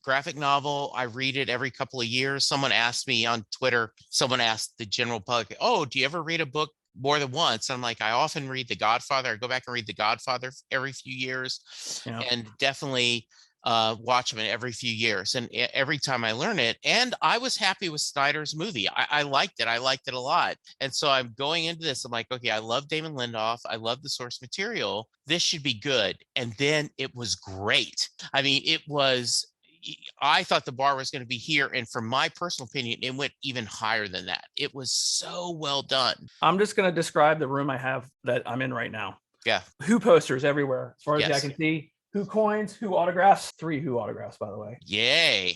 Speaker 2: graphic novel. I read it every couple of years. Someone asked me on Twitter, someone asked the general public, oh, do you ever read a book more than once? I'm like, I often read The Godfather. I go back and read The Godfather every few years,
Speaker 1: Yeah.
Speaker 2: and definitely Watchmen every few years, and every time I learn it. And I was happy with Snyder's movie. I liked it. I liked it a lot. And so I'm going into this. I'm like, okay, I love Damon Lindelof. I love the source material. This should be good. And then it was great. I mean, it was. I thought the bar was going to be here, and from my personal opinion, it went even higher than that. It was so well done.
Speaker 1: I'm just going to describe the room I have that I'm in right now.
Speaker 2: Yeah.
Speaker 1: Who posters everywhere, as far as I
Speaker 2: Yes.
Speaker 1: can see. Who coins, who autographs, 3 who autographs, by the way.
Speaker 2: Yay.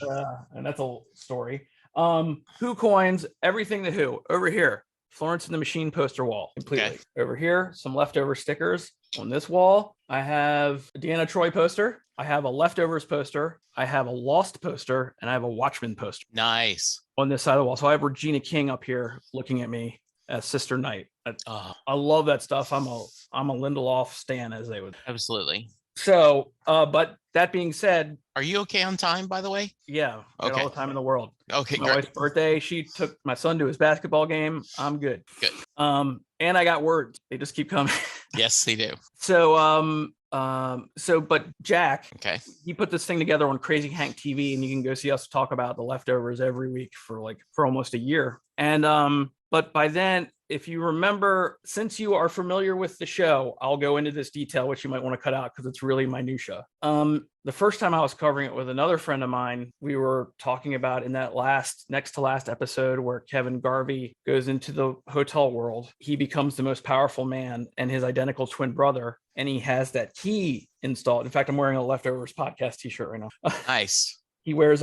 Speaker 1: And that's a story. Who coins, everything to who. Over here, Florence and the Machine poster wall, completely.
Speaker 2: Okay.
Speaker 1: Over here, some leftover stickers. On this wall, I have a Deanna Troy poster. I have a Leftovers poster. I have a Lost poster, and I have a Watchmen poster.
Speaker 2: Nice.
Speaker 1: On this side of the wall. So I have Regina King up here looking at me as Sister Knight. I love that stuff. I'm a Lindelof stan, as they would.
Speaker 2: Absolutely.
Speaker 1: So, but that being said,
Speaker 2: are you okay on time, by the way?
Speaker 1: Yeah. Okay. All the time in the world.
Speaker 2: Okay.
Speaker 1: My wife's birthday. She took my son to his basketball game. I'm good.
Speaker 2: Good.
Speaker 1: And I got words. They just keep coming.
Speaker 2: Yes, they do.
Speaker 1: So, but Jack,
Speaker 2: okay,
Speaker 1: he put this thing together on Crazy Hank TV, and you can go see us talk about The Leftovers every week for almost a year. And, but by then, if you remember, since you are familiar with the show, I'll go into this detail, which you might want to cut out because it's really minutia. The first time I was covering it with another friend of mine, we were talking about in that next to last episode where Kevin Garvey goes into the hotel world. He becomes the most powerful man and his identical twin brother, and he has that key installed. In fact, I'm wearing a Leftovers podcast t-shirt right now.
Speaker 2: Nice.
Speaker 1: He wears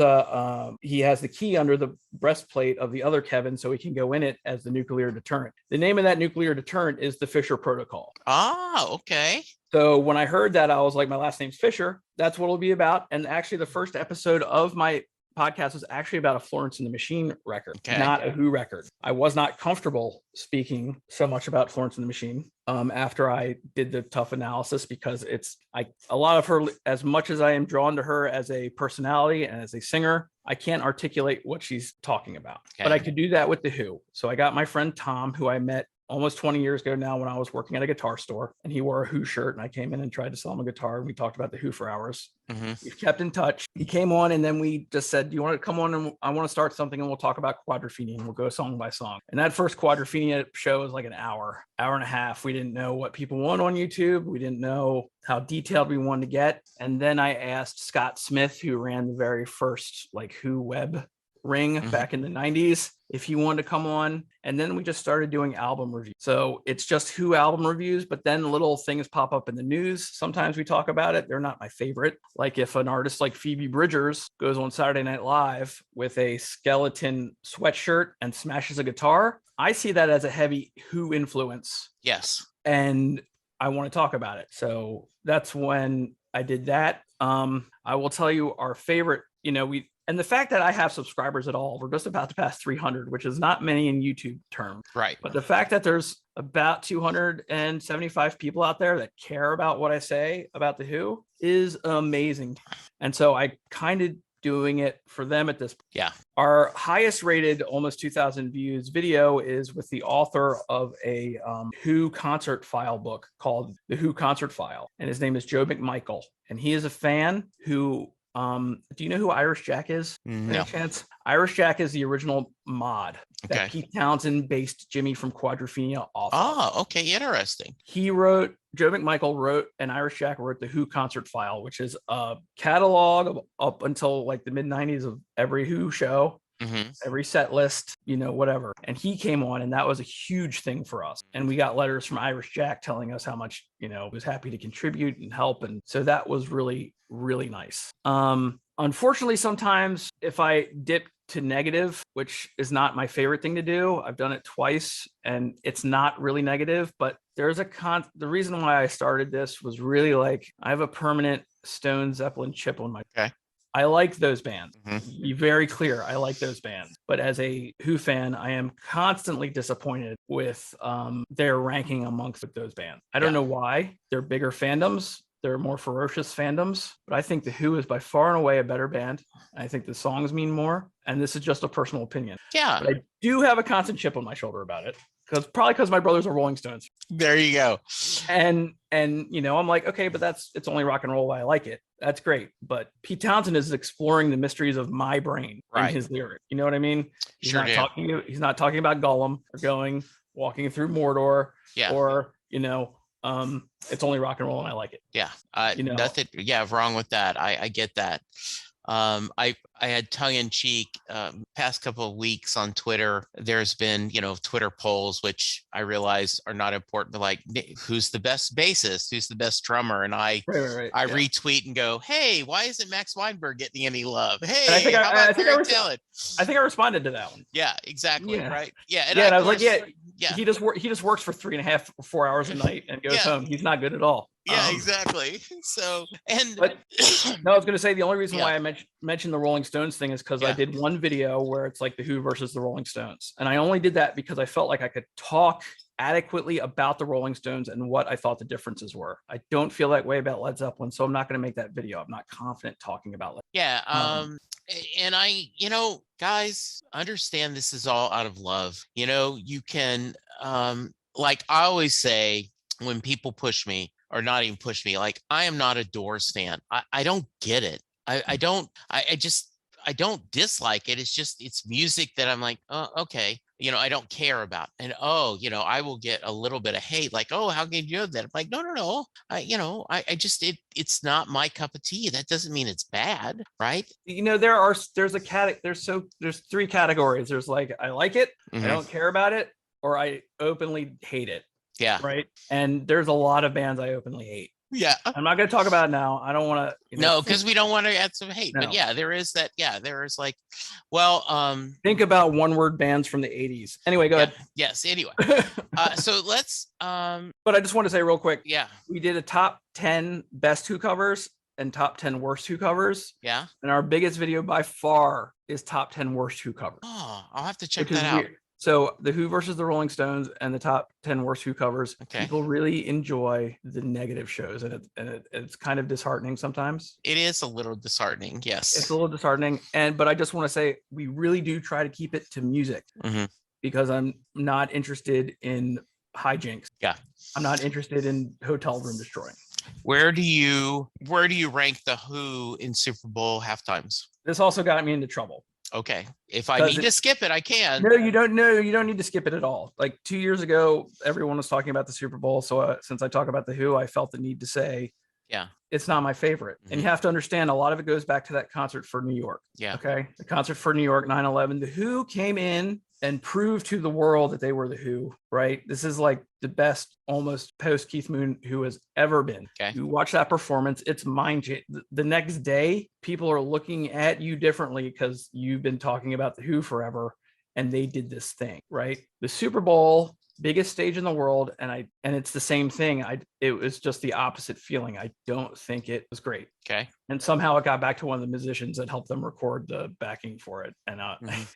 Speaker 1: he has the key under the breastplate of the other Kevin, so he can go in it as the nuclear deterrent. The name of that nuclear deterrent is the Fisher Protocol.
Speaker 2: Ah, okay.
Speaker 1: So when I heard that, I was like, my last name's Fisher. That's what it'll be about. And actually, the first episode of my podcast was actually about a Florence and the Machine record, not a Who record. I was not comfortable speaking so much about Florence and the Machine after I did the tough analysis, because a lot of her, as much as I am drawn to her as a personality and as a singer, I can't articulate what she's talking about. But I could do that with the Who. So I got my friend Tom, who I met almost 20 years ago now when I was working at a guitar store, and he wore a Who shirt, and I came in and tried to sell him a guitar, and we talked about the Who for hours. Mm-hmm. We've kept in touch. He came on, and then we just said, do you want to come on and I want to start something, and we'll talk about Quadrophenia, and we'll go song by song. And that first Quadrophenia show was like an hour and a half. We didn't know what people want on YouTube. We didn't know how detailed we wanted to get. And then I asked Scott Smith, who ran the very first Who web ring back in the 90s, if he wanted to come on. And then we just started doing album reviews. So it's just Who album reviews, but then little things pop up in the news. Sometimes we talk about it. They're not my favorite. Like if an artist like Phoebe Bridgers goes on Saturday Night Live with a skeleton sweatshirt and smashes a guitar, I see that as a heavy Who influence.
Speaker 2: Yes.
Speaker 1: And I want to talk about it. So that's when I did that. I will tell you our favorite, and the fact that I have subscribers at all, we're just about to pass 300, which is not many in YouTube terms.
Speaker 2: Right.
Speaker 1: But the fact that there's about 275 people out there that care about what I say about the Who is amazing. And so I kind of doing it for them at this point.
Speaker 2: Yeah.
Speaker 1: Our highest rated, almost 2,000 views video is with the author of a Who concert file book called The Who Concert File. And his name is Joe McMichael. And he is a fan who, do you know who Irish Jack is?
Speaker 2: No.
Speaker 1: Any chance? Irish Jack is the original mod that Pete Townsend based Jimmy from Quadrophenia off of.
Speaker 2: Okay. Interesting.
Speaker 1: Joe McMichael wrote, and Irish Jack wrote the Who Concert File, which is a catalog of up until the mid 90s of every Who show. Mm-hmm. Every set list, whatever. And he came on, and that was a huge thing for us. And we got letters from Irish Jack telling us how much, was happy to contribute and help. And so that was really, really nice. Unfortunately, sometimes if I dip to negative, which is not my favorite thing to do, I've done it twice and it's not really negative, but there's the reason why I started this was really I have a permanent Stone Zeppelin chip on my. I like those bands.
Speaker 2: Mhm.
Speaker 1: Be very clear. I like those bands. But as a Who fan, I am constantly disappointed with their ranking amongst those bands. I don't know why. They're bigger fandoms. They're more ferocious fandoms. But I think The Who is by far and away a better band. I think the songs mean more. And this is just a personal opinion.
Speaker 2: Yeah.
Speaker 1: But I do have a constant chip on my shoulder about it. Because my brothers are Rolling Stones.
Speaker 2: There you go.
Speaker 1: And I'm like, okay, but it's only rock and roll why I like it. That's great. But Pete Townsend is exploring the mysteries of my brain in his lyric. You know what I mean? He's not talking about Gollum or walking through Mordor or, it's only rock and roll and I like it.
Speaker 2: Yeah. Nothing wrong with that. I get that. I had tongue in cheek past couple of weeks on Twitter. There's been, Twitter polls, which I realize are not important, but like, who's the best bassist? Who's the best drummer? And I retweet and go, hey, why isn't Max Weinberg getting any love? Hey,
Speaker 1: and I think
Speaker 2: how about
Speaker 1: I think I responded to that one.
Speaker 2: Yeah, exactly.
Speaker 1: Yeah.
Speaker 2: Right. Yeah.
Speaker 1: And I was like, he just works for 3.5 or 4 hours a night and goes home. He's not good at all.
Speaker 2: Yeah, exactly. So,
Speaker 1: but no, I was going to say the only reason why I mentioned the Rolling Stones thing is because I did one video where it's like the Who versus the Rolling Stones. And I only did that because I felt like I could talk adequately about the Rolling Stones and what I thought the differences were. I don't feel that way about Led Zeppelin, so I'm not going to make that video. I'm not confident talking about it.
Speaker 2: Yeah. And I, guys, understand this is all out of love. You can, like I always say when people push me, or not even push me, like I am not a Doors fan. I don't get it. I don't dislike it. It's music that I'm like, oh, okay. I don't care about. And I will get a little bit of hate, like, oh, how can you know that? I'm like, no. It's not my cup of tea. That doesn't mean it's bad, right?
Speaker 1: There's 3 categories. There's like, I like it, I don't care about it, or I openly hate it.
Speaker 2: Yeah.
Speaker 1: Right. And there's a lot of bands I openly hate.
Speaker 2: Yeah.
Speaker 1: I'm not going to talk about it now. I don't want to.
Speaker 2: No, because we don't want to add some hate. No. But yeah, there is that. Yeah, there is like,
Speaker 1: think about one-word bands from the 80s. Anyway, go ahead.
Speaker 2: Yes. Anyway. So let's.
Speaker 1: But I just want to say real quick.
Speaker 2: Yeah.
Speaker 1: We did a top 10 best Who covers and top 10 worst Who covers.
Speaker 2: Yeah.
Speaker 1: And our biggest video by far is top 10 worst Who covers.
Speaker 2: Oh, I'll have to check that out.
Speaker 1: Weird. So the Who versus the Rolling Stones and the top 10 worst Who covers. Okay. People really enjoy the negative shows, and it's kind of disheartening sometimes.
Speaker 2: It is a little disheartening. Yes,
Speaker 1: it's a little disheartening. But I just want to say we really do try to keep it to music because I'm not interested in hijinks.
Speaker 2: Yeah,
Speaker 1: I'm not interested in hotel room destroying.
Speaker 2: Where do you rank the Who in Super Bowl halftimes?
Speaker 1: This also got me into trouble.
Speaker 2: Okay. If I need to skip it, I can.
Speaker 1: No, you don't. No, you don't need to skip it at all. Like 2 years ago, everyone was talking about the Super Bowl. So since I talk about the Who, I felt the need to say, it's not my favorite. And you have to understand a lot of it goes back to that concert for New York.
Speaker 2: Yeah.
Speaker 1: Okay. The concert for New York, 9/11. The Who came in and proved to the world that they were the Who, right? This is like the best almost post Keith Moon Who has ever been.
Speaker 2: Okay.
Speaker 1: You watch that performance, it's mind-changing. The next day, people are looking at you differently because you've been talking about the Who forever, and they did this thing, right? The Super Bowl, biggest stage in the world, and it's the same thing. It was just the opposite feeling. I don't think it was great.
Speaker 2: Okay.
Speaker 1: And somehow it got back to one of the musicians that helped them record the backing for it. And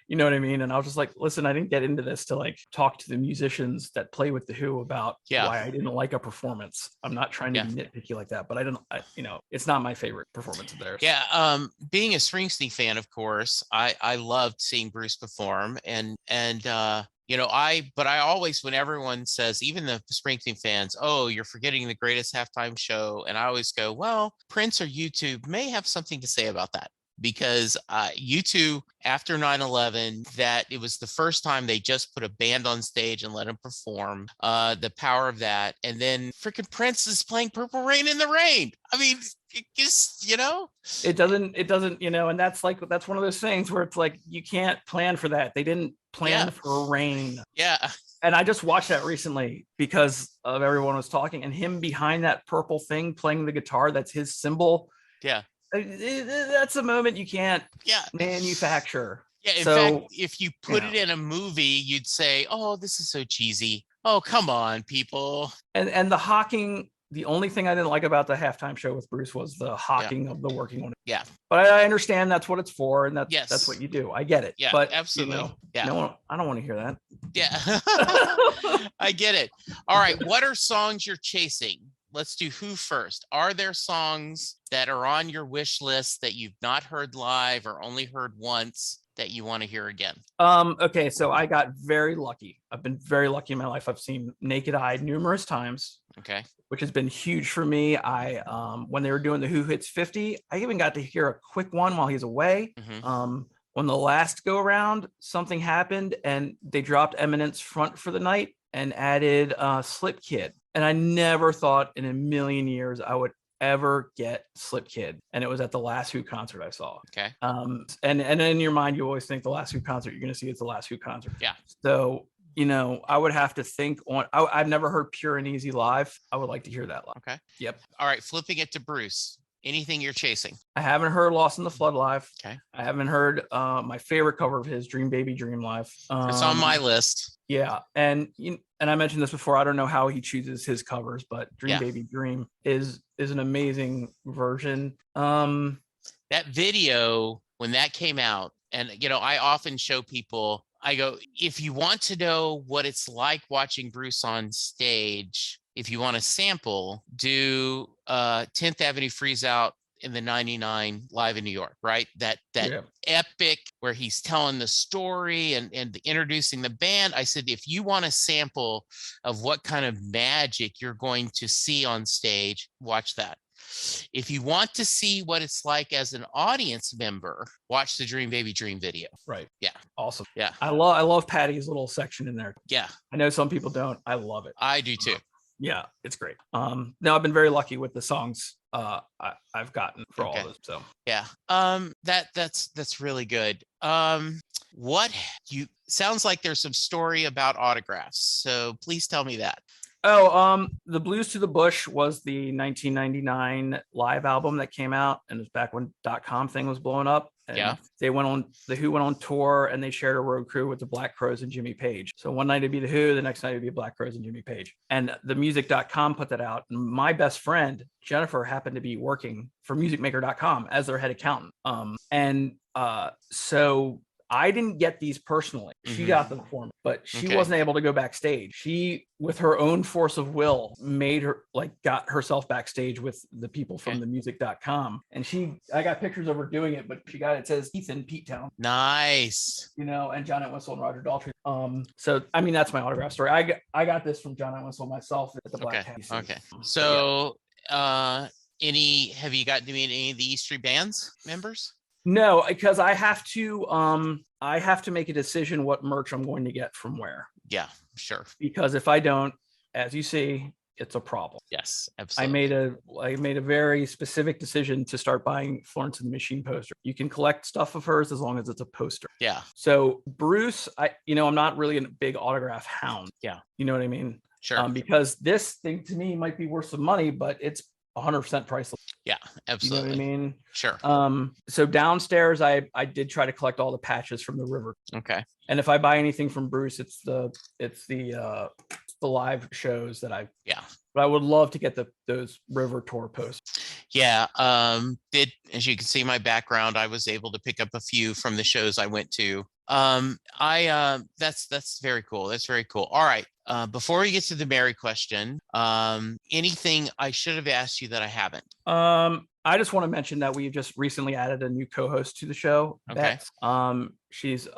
Speaker 1: you know what I mean? And I was just like, listen, I didn't get into this to like talk to the musicians that play with the Who about why I didn't like a performance. I'm not trying to be nitpicky like that, but it's not my favorite performance of theirs.
Speaker 2: Yeah. Being a Springsteen fan, of course, I loved seeing Bruce perform but I always, when everyone says, even the Springsteen fans, oh, you're forgetting the greatest halftime show. And I always go, well, Prince or U2 may have something to say about that, because U2 after 9/11, that it was the first time they just put a band on stage and let them perform, the power of that. And then freaking Prince is playing Purple Rain in the Rain. I mean, it just,
Speaker 1: it doesn't, and that's one of those things where it's like, you can't plan for that. They didn't plan for rain.
Speaker 2: Yeah.
Speaker 1: And I just watched that recently because of everyone was talking, and him behind that purple thing playing the guitar, that's his symbol.
Speaker 2: Yeah.
Speaker 1: That's a moment you can't manufacture.
Speaker 2: Yeah. In fact, if you put it in a movie, you'd say, oh, this is so cheesy. Oh, come on, people.
Speaker 1: And the hawking the only thing I didn't like about the halftime show with Bruce was the hawking of the working on it.
Speaker 2: Yeah.
Speaker 1: But I understand that's what it's for, and that's
Speaker 2: Yes.
Speaker 1: what you do. I get it.
Speaker 2: Yeah,
Speaker 1: but
Speaker 2: absolutely. Yeah.
Speaker 1: No, I don't want to hear that.
Speaker 2: Yeah. I get it. All right. What are songs you're chasing? Let's do who first. Are there songs that are on your wish list that you've not heard live or only heard once that you want to hear again?
Speaker 1: Okay, so I got very lucky. I've been very lucky in my life. I've seen Naked Eye numerous times.
Speaker 2: Okay.
Speaker 1: Which has been huge for me. I when they were doing the Who Hits 50, I even got to hear a quick one while he's away.
Speaker 2: Mm-hmm.
Speaker 1: When the last go around, something happened and they dropped Eminence front for the night and added Slip Kid. And I never thought in a million years I would ever get Slip Kid, and it was at the last Who concert I saw.
Speaker 2: Okay.
Speaker 1: And in your mind you always think the last Who concert you're going to see is the last Who concert.
Speaker 2: Yeah.
Speaker 1: So I would have to think on. I've never heard Pure and Easy live. I would like to hear that live.
Speaker 2: Okay.
Speaker 1: Yep.
Speaker 2: All right, flipping it to Bruce. Anything you're chasing?
Speaker 1: I haven't heard Lost in the Flood live.
Speaker 2: Okay.
Speaker 1: I haven't heard my favorite cover of his, Dream Baby Dream live.
Speaker 2: It's on my list.
Speaker 1: Yeah, and I mentioned this before. I don't know how he chooses his covers, but Dream Baby Dream is an amazing version.
Speaker 2: That video, when that came out, and I often show people, I go, if you want to know what it's like watching Bruce on stage, if you want to sample, do 10th Avenue Freeze Out in the 99 live in New York, right? That epic where he's telling the story and introducing the band. I said, if you want a sample of what kind of magic you're going to see on stage, watch that. If you want to see what it's like as an audience member, watch the Dream Baby Dream video.
Speaker 1: Right.
Speaker 2: Yeah.
Speaker 1: Awesome.
Speaker 2: Yeah.
Speaker 1: I love Patty's little section in there.
Speaker 2: Yeah.
Speaker 1: I know some people don't. I love it.
Speaker 2: I do too.
Speaker 1: Yeah, it's great. No, I've been very lucky with the songs I've gotten for all of this. So
Speaker 2: yeah. That's really good. What sounds like there's some story about autographs. So please tell me that.
Speaker 1: Oh, the Blues to the Bush was the 1999 live album that came out, and it was back when .com thing was blowing up. And they went on, the Who went on tour, and they shared a road crew with the Black Crowes and Jimmy Page. So one night it'd be the Who, the next night it'd be Black Crowes and Jimmy Page. And the music.com put that out. And my best friend, Jennifer, happened to be working for musicmaker.com as their head accountant. So I didn't get these personally. She got them for me, but she wasn't able to go backstage. She, with her own force of will, got herself backstage with the people from the music.com. And I got pictures of her doing it, but it says Ethan Pete Town.
Speaker 2: Nice.
Speaker 1: And John Entwistle and Roger Daltrey. So, I mean, that's my autograph story. I got this from John Entwistle myself at the Black Cat.
Speaker 2: Okay. So, have you gotten to meet any of the E Street Band's members?
Speaker 1: No, because I have to make a decision what merch I'm going to get from where.
Speaker 2: Yeah, sure.
Speaker 1: Because if I don't, as you see, it's a problem.
Speaker 2: Yes, absolutely.
Speaker 1: I made a very specific decision to start buying Florence and the Machine poster. You can collect stuff of hers as long as it's a poster.
Speaker 2: Yeah.
Speaker 1: So Bruce, I'm not really a big autograph hound.
Speaker 2: Yeah.
Speaker 1: You know what I mean?
Speaker 2: Sure.
Speaker 1: Because this thing to me might be worth some money, but it's 100% priceless.
Speaker 2: Yeah, absolutely.
Speaker 1: You know what I mean?
Speaker 2: Sure.
Speaker 1: So downstairs, I did try to collect all the patches from the river.
Speaker 2: Okay.
Speaker 1: And if I buy anything from Bruce, it's the live shows that but I would love to get those river tour posts.
Speaker 2: Yeah. As you can see my background, I was able to pick up a few from the shows I went to. That's very cool. That's very cool. All right. Before we get to the Mary question, anything I should have asked you that I haven't?
Speaker 1: I just want to mention that we just recently added a new co-host to the show.
Speaker 2: Okay.
Speaker 1: She's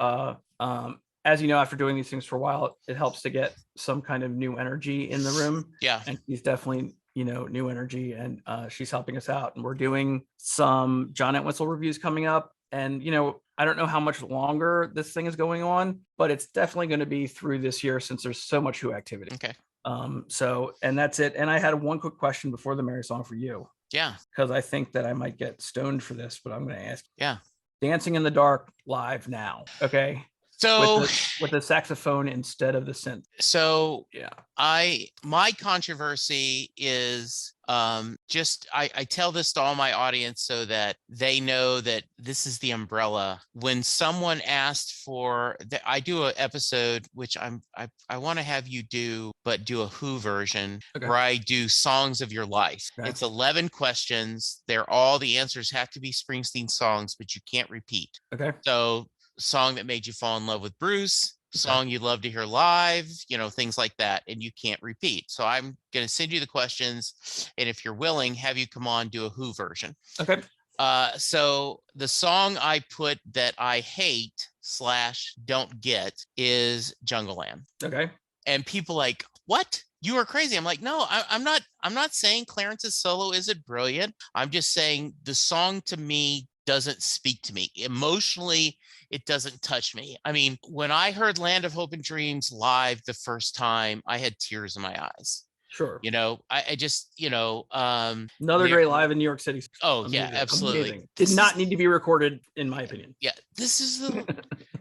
Speaker 1: as you know, after doing these things for a while, it helps to get some kind of new energy in the room.
Speaker 2: Yeah.
Speaker 1: And she's definitely, new energy, and she's helping us out. And we're doing some John Entwistle reviews coming up. And, I don't know how much longer this thing is going on, but it's definitely going to be through this year since there's so much Who activity.
Speaker 2: Okay.
Speaker 1: And that's it. And I had one quick question before the Mary song for you.
Speaker 2: Yeah.
Speaker 1: Because I think that I might get stoned for this, but I'm going to ask.
Speaker 2: Yeah.
Speaker 1: Dancing in the Dark live now. Okay.
Speaker 2: So
Speaker 1: with the saxophone instead of the synth.
Speaker 2: So
Speaker 1: Yeah.
Speaker 2: my controversy is just I tell this to all my audience so that they know that this is the umbrella. When someone asked for I do an episode which I want to have you do, but do a Who version where I do songs of your life. Okay. It's 11 questions. The answers have to be Springsteen songs, but you can't repeat.
Speaker 1: Okay.
Speaker 2: So song that made you fall in love with Bruce, song you'd love to hear live, things like that, and you can't repeat. So I'm going to send you the questions, and if you're willing, have you come on, do a Who version.
Speaker 1: Okay.
Speaker 2: So the song I put that I hate / don't get is Jungle Land.
Speaker 1: Okay.
Speaker 2: And people like, what? You are crazy. I'm like, no, I'm not saying Clarence's solo isn't brilliant. I'm just saying the song to me doesn't speak to me emotionally. It doesn't touch me. I mean, when I heard Land of Hope and Dreams live the first time, I had tears in my eyes.
Speaker 1: Sure.
Speaker 2: I just,
Speaker 1: another great live in New York City.
Speaker 2: Oh, amazing. Yeah, absolutely.
Speaker 1: Amazing. Did not need to be recorded, in my opinion.
Speaker 2: Yeah, this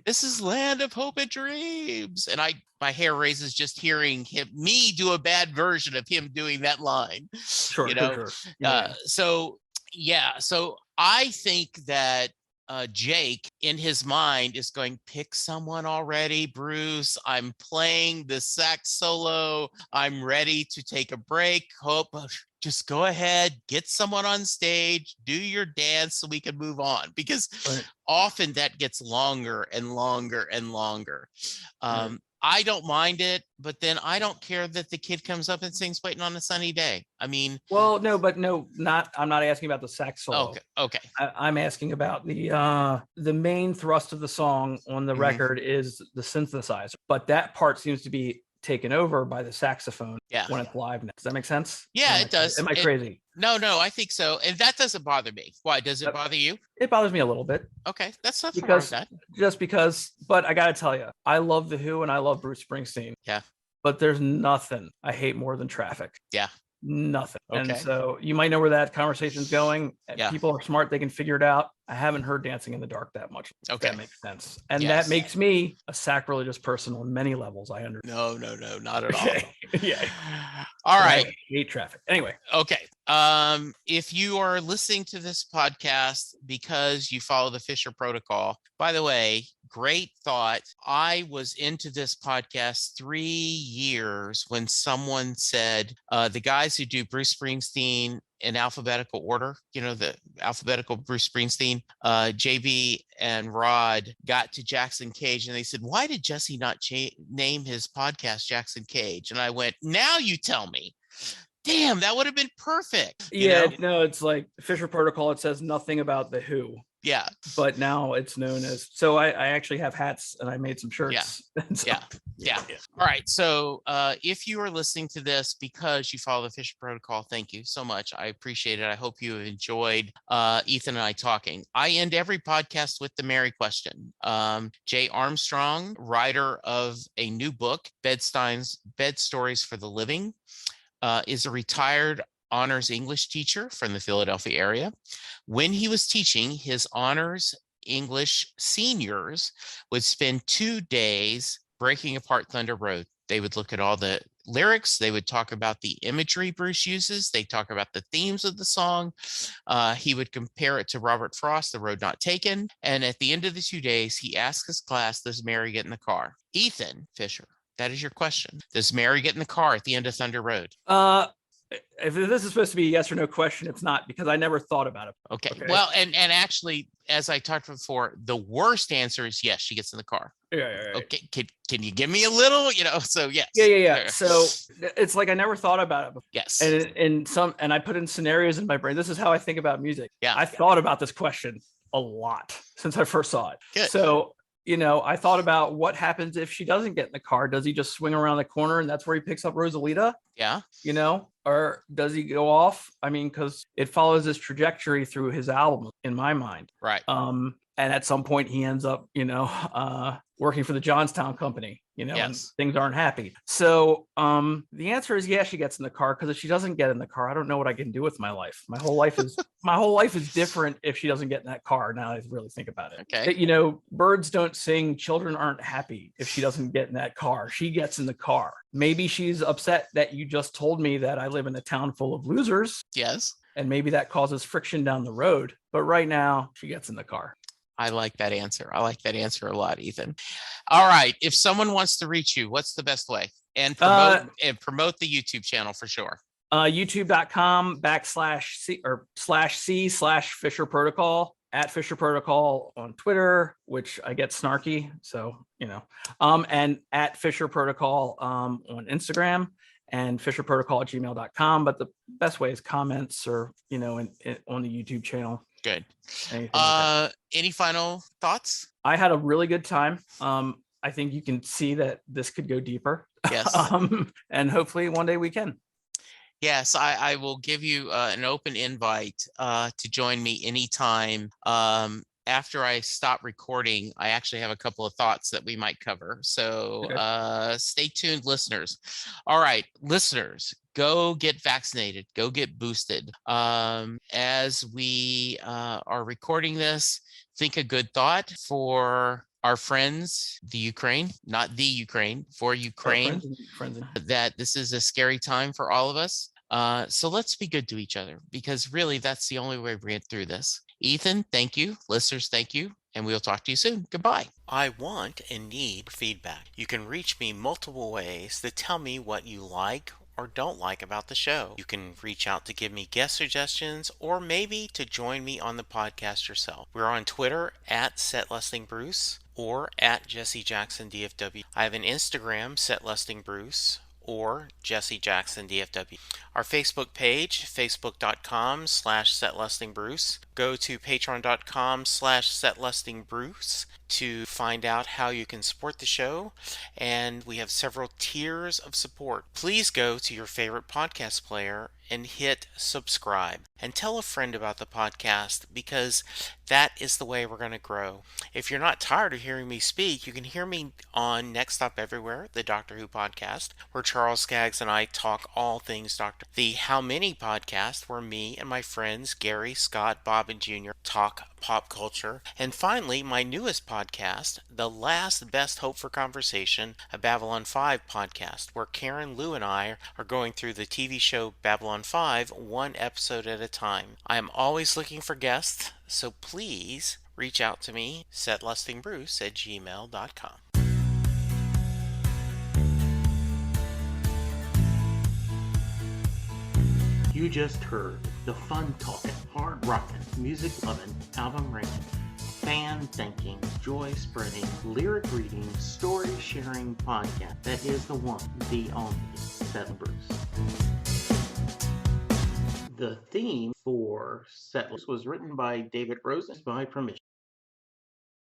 Speaker 2: is Land of Hope and Dreams. And my hair raises just hearing me do a bad version of him doing that line.
Speaker 1: Sure. Sure.
Speaker 2: Yeah. So I think that Jake in his mind is going, pick someone already, Bruce. I'm playing the sax solo. I'm ready to take a break. Hope, just go ahead, get someone on stage, do your dance so we can move on. Because often that gets longer and longer and longer. I don't mind it, but then I don't care that the kid comes up and sings Waiting on a Sunny Day. I mean,
Speaker 1: well, no, I'm not asking about the sax solo.
Speaker 2: Okay.
Speaker 1: I'm asking about the main thrust of the song on the record is the synthesizer, but that part seems to be taken over by the saxophone when it's live. Does that make sense?
Speaker 2: Yeah, it does.
Speaker 1: Am I crazy?
Speaker 2: No, I think so. And that doesn't bother me. Why? Does it bother you?
Speaker 1: It bothers me a little bit.
Speaker 2: Okay, that's not because that.
Speaker 1: Just because, but I got to tell you, I love The Who and I love Bruce Springsteen.
Speaker 2: Yeah.
Speaker 1: But there's nothing I hate more than Traffic.
Speaker 2: Yeah.
Speaker 1: Nothing.
Speaker 2: Okay.
Speaker 1: And so you might know where that conversation's going.
Speaker 2: Yeah.
Speaker 1: People are smart. They can figure it out. I haven't heard Dancing in the Dark that much.
Speaker 2: Okay.
Speaker 1: That makes sense. And that makes me a sacrilegious person on many levels. I understand.
Speaker 2: No, not at all.
Speaker 1: Yeah.
Speaker 2: All right.
Speaker 1: I hate Traffic. Anyway.
Speaker 2: Okay. If you are listening to this podcast because you follow the Fisher Protocol, by the way, great thought. I was into this podcast 3 years when someone said, the guys who do Bruce Springsteen in alphabetical order, the alphabetical Bruce Springsteen, JB and Rod got to Jackson Cage and they said, why did Jesse not name his podcast Jackson Cage? And I went, now you tell me. Damn, that would have been perfect.
Speaker 1: No, it's like Fisher Protocol. It says nothing about The Who.
Speaker 2: Yeah.
Speaker 1: But now it's known as, so I actually have hats and I made some shirts.
Speaker 2: Yeah. All right. So if you are listening to this because you follow the Fisher Protocol, thank you so much. I appreciate it. I hope you have enjoyed Ethan and I talking. I end every podcast with the Mary question. Jay Armstrong, writer of a new book, Bed Stories for the Living, is a retired honors English teacher from the Philadelphia area. When he was teaching, his honors English seniors would spend 2 days breaking apart Thunder Road. They would look at all the lyrics. They would talk about the imagery Bruce uses. They talk about the themes of the song. He would compare it to Robert Frost, The Road Not Taken. And at the end of the 2 days, he asked his class, does Mary get in the car? Ethan Fisher, that is your question. Does Mary get in the car at the end of Thunder Road?
Speaker 1: If this is supposed to be a yes or no question, it's not, because I never thought about it.
Speaker 2: Okay. Well, and actually, as I talked before, the worst answer is yes, she gets in the car.
Speaker 1: Yeah.
Speaker 2: Okay. Can you give me a little, so yes.
Speaker 1: Yeah. So it's like, I never thought about it before.
Speaker 2: Yes.
Speaker 1: And I put in scenarios in my brain. This is how I think about music.
Speaker 2: Yeah.
Speaker 1: I thought about this question a lot since I first saw it.
Speaker 2: Good.
Speaker 1: So, I thought about what happens if she doesn't get in the car. Does he just swing around the corner and that's where he picks up Rosalita?
Speaker 2: Yeah.
Speaker 1: Or does he go off? I mean, because it follows this trajectory through his album in my mind.
Speaker 2: Right.
Speaker 1: And at some point he ends up, working for the Johnstown company, and
Speaker 2: Yes.
Speaker 1: things aren't happy. So the answer is yes, she gets in the car, because if she doesn't get in the car, I don't know what I can do with my life. My whole life is different if she doesn't get in that car. Now I really think about it.
Speaker 2: Okay.
Speaker 1: Birds don't sing, children aren't happy if she doesn't get in that car. She gets in the car. Maybe she's upset that you just told me that I live in a town full of losers.
Speaker 2: Yes.
Speaker 1: And maybe that causes friction down the road. But right now, she gets in the car.
Speaker 2: I like that answer. I like that answer a lot, Ethan. All right. If someone wants to reach you, what's the best way? And promote the YouTube channel for sure.
Speaker 1: YouTube.com/C/Fisher Protocol, at Fisher Protocol on Twitter, which I get snarky. So, and at Fisher Protocol on Instagram, and fisherprotocol@gmail.com. But the best way is comments or, on the YouTube channel.
Speaker 2: Good.
Speaker 1: Like
Speaker 2: any final thoughts?
Speaker 1: I had a really good time. I think you can see that this could go deeper.
Speaker 2: Yes.
Speaker 1: And hopefully one day we can.
Speaker 2: Yes, I will give you an open invite to join me anytime. After I stop recording, I actually have a couple of thoughts that we might cover. So stay tuned, listeners. All right, listeners, go get vaccinated, go get boosted. As we are recording this, think a good thought for our friends, the Ukraine, not the Ukraine, for Ukraine,
Speaker 1: friends.
Speaker 2: that this is a scary time for all of us. So let's be good to each other, because really that's the only way we get through this. Ethan, thank you. Listeners, thank you. And we'll talk to you soon. Goodbye.
Speaker 3: I want and need feedback. You can reach me multiple ways to tell me what you like or don't like about the show. You can reach out to give me guest suggestions, or maybe to join me on the podcast yourself. We're on Twitter at SetListingBruce or at Jesse Jackson DFW. I have an Instagram, SetListingBruce, or Jesse Jackson DFW. Our Facebook page, facebook.com/SetListingBruce. Go to patreon.com/SetListingBruce to find out how you can support the show, and we have several tiers of support. Please go to your favorite podcast player and hit subscribe, and tell a friend about the podcast, because that is the way we're going to grow. If you're not tired of hearing me speak, you can hear me on Next Stop Everywhere, the Doctor Who podcast, where Charles Skaggs and I talk all things Doctor. The How Many podcast, where me and my friends Gary, Scott, Bob, and Jr. talk pop culture. And finally, my newest podcast, The Last Best Hope for Conversation, a Babylon 5 podcast, where Karen, Lou, and I are going through the TV show Babylon 5 one episode at a time. I am always looking for guests, so please reach out to me, setlistingbruce@gmail.com.
Speaker 4: You just heard the fun-talking, hard-rocking, music-loving, album-ranking, fan-thinking, joy-spreading, lyric-reading, story-sharing podcast that is the one, the only, Set Bruce. The theme for Set was written by David Rosen by permission.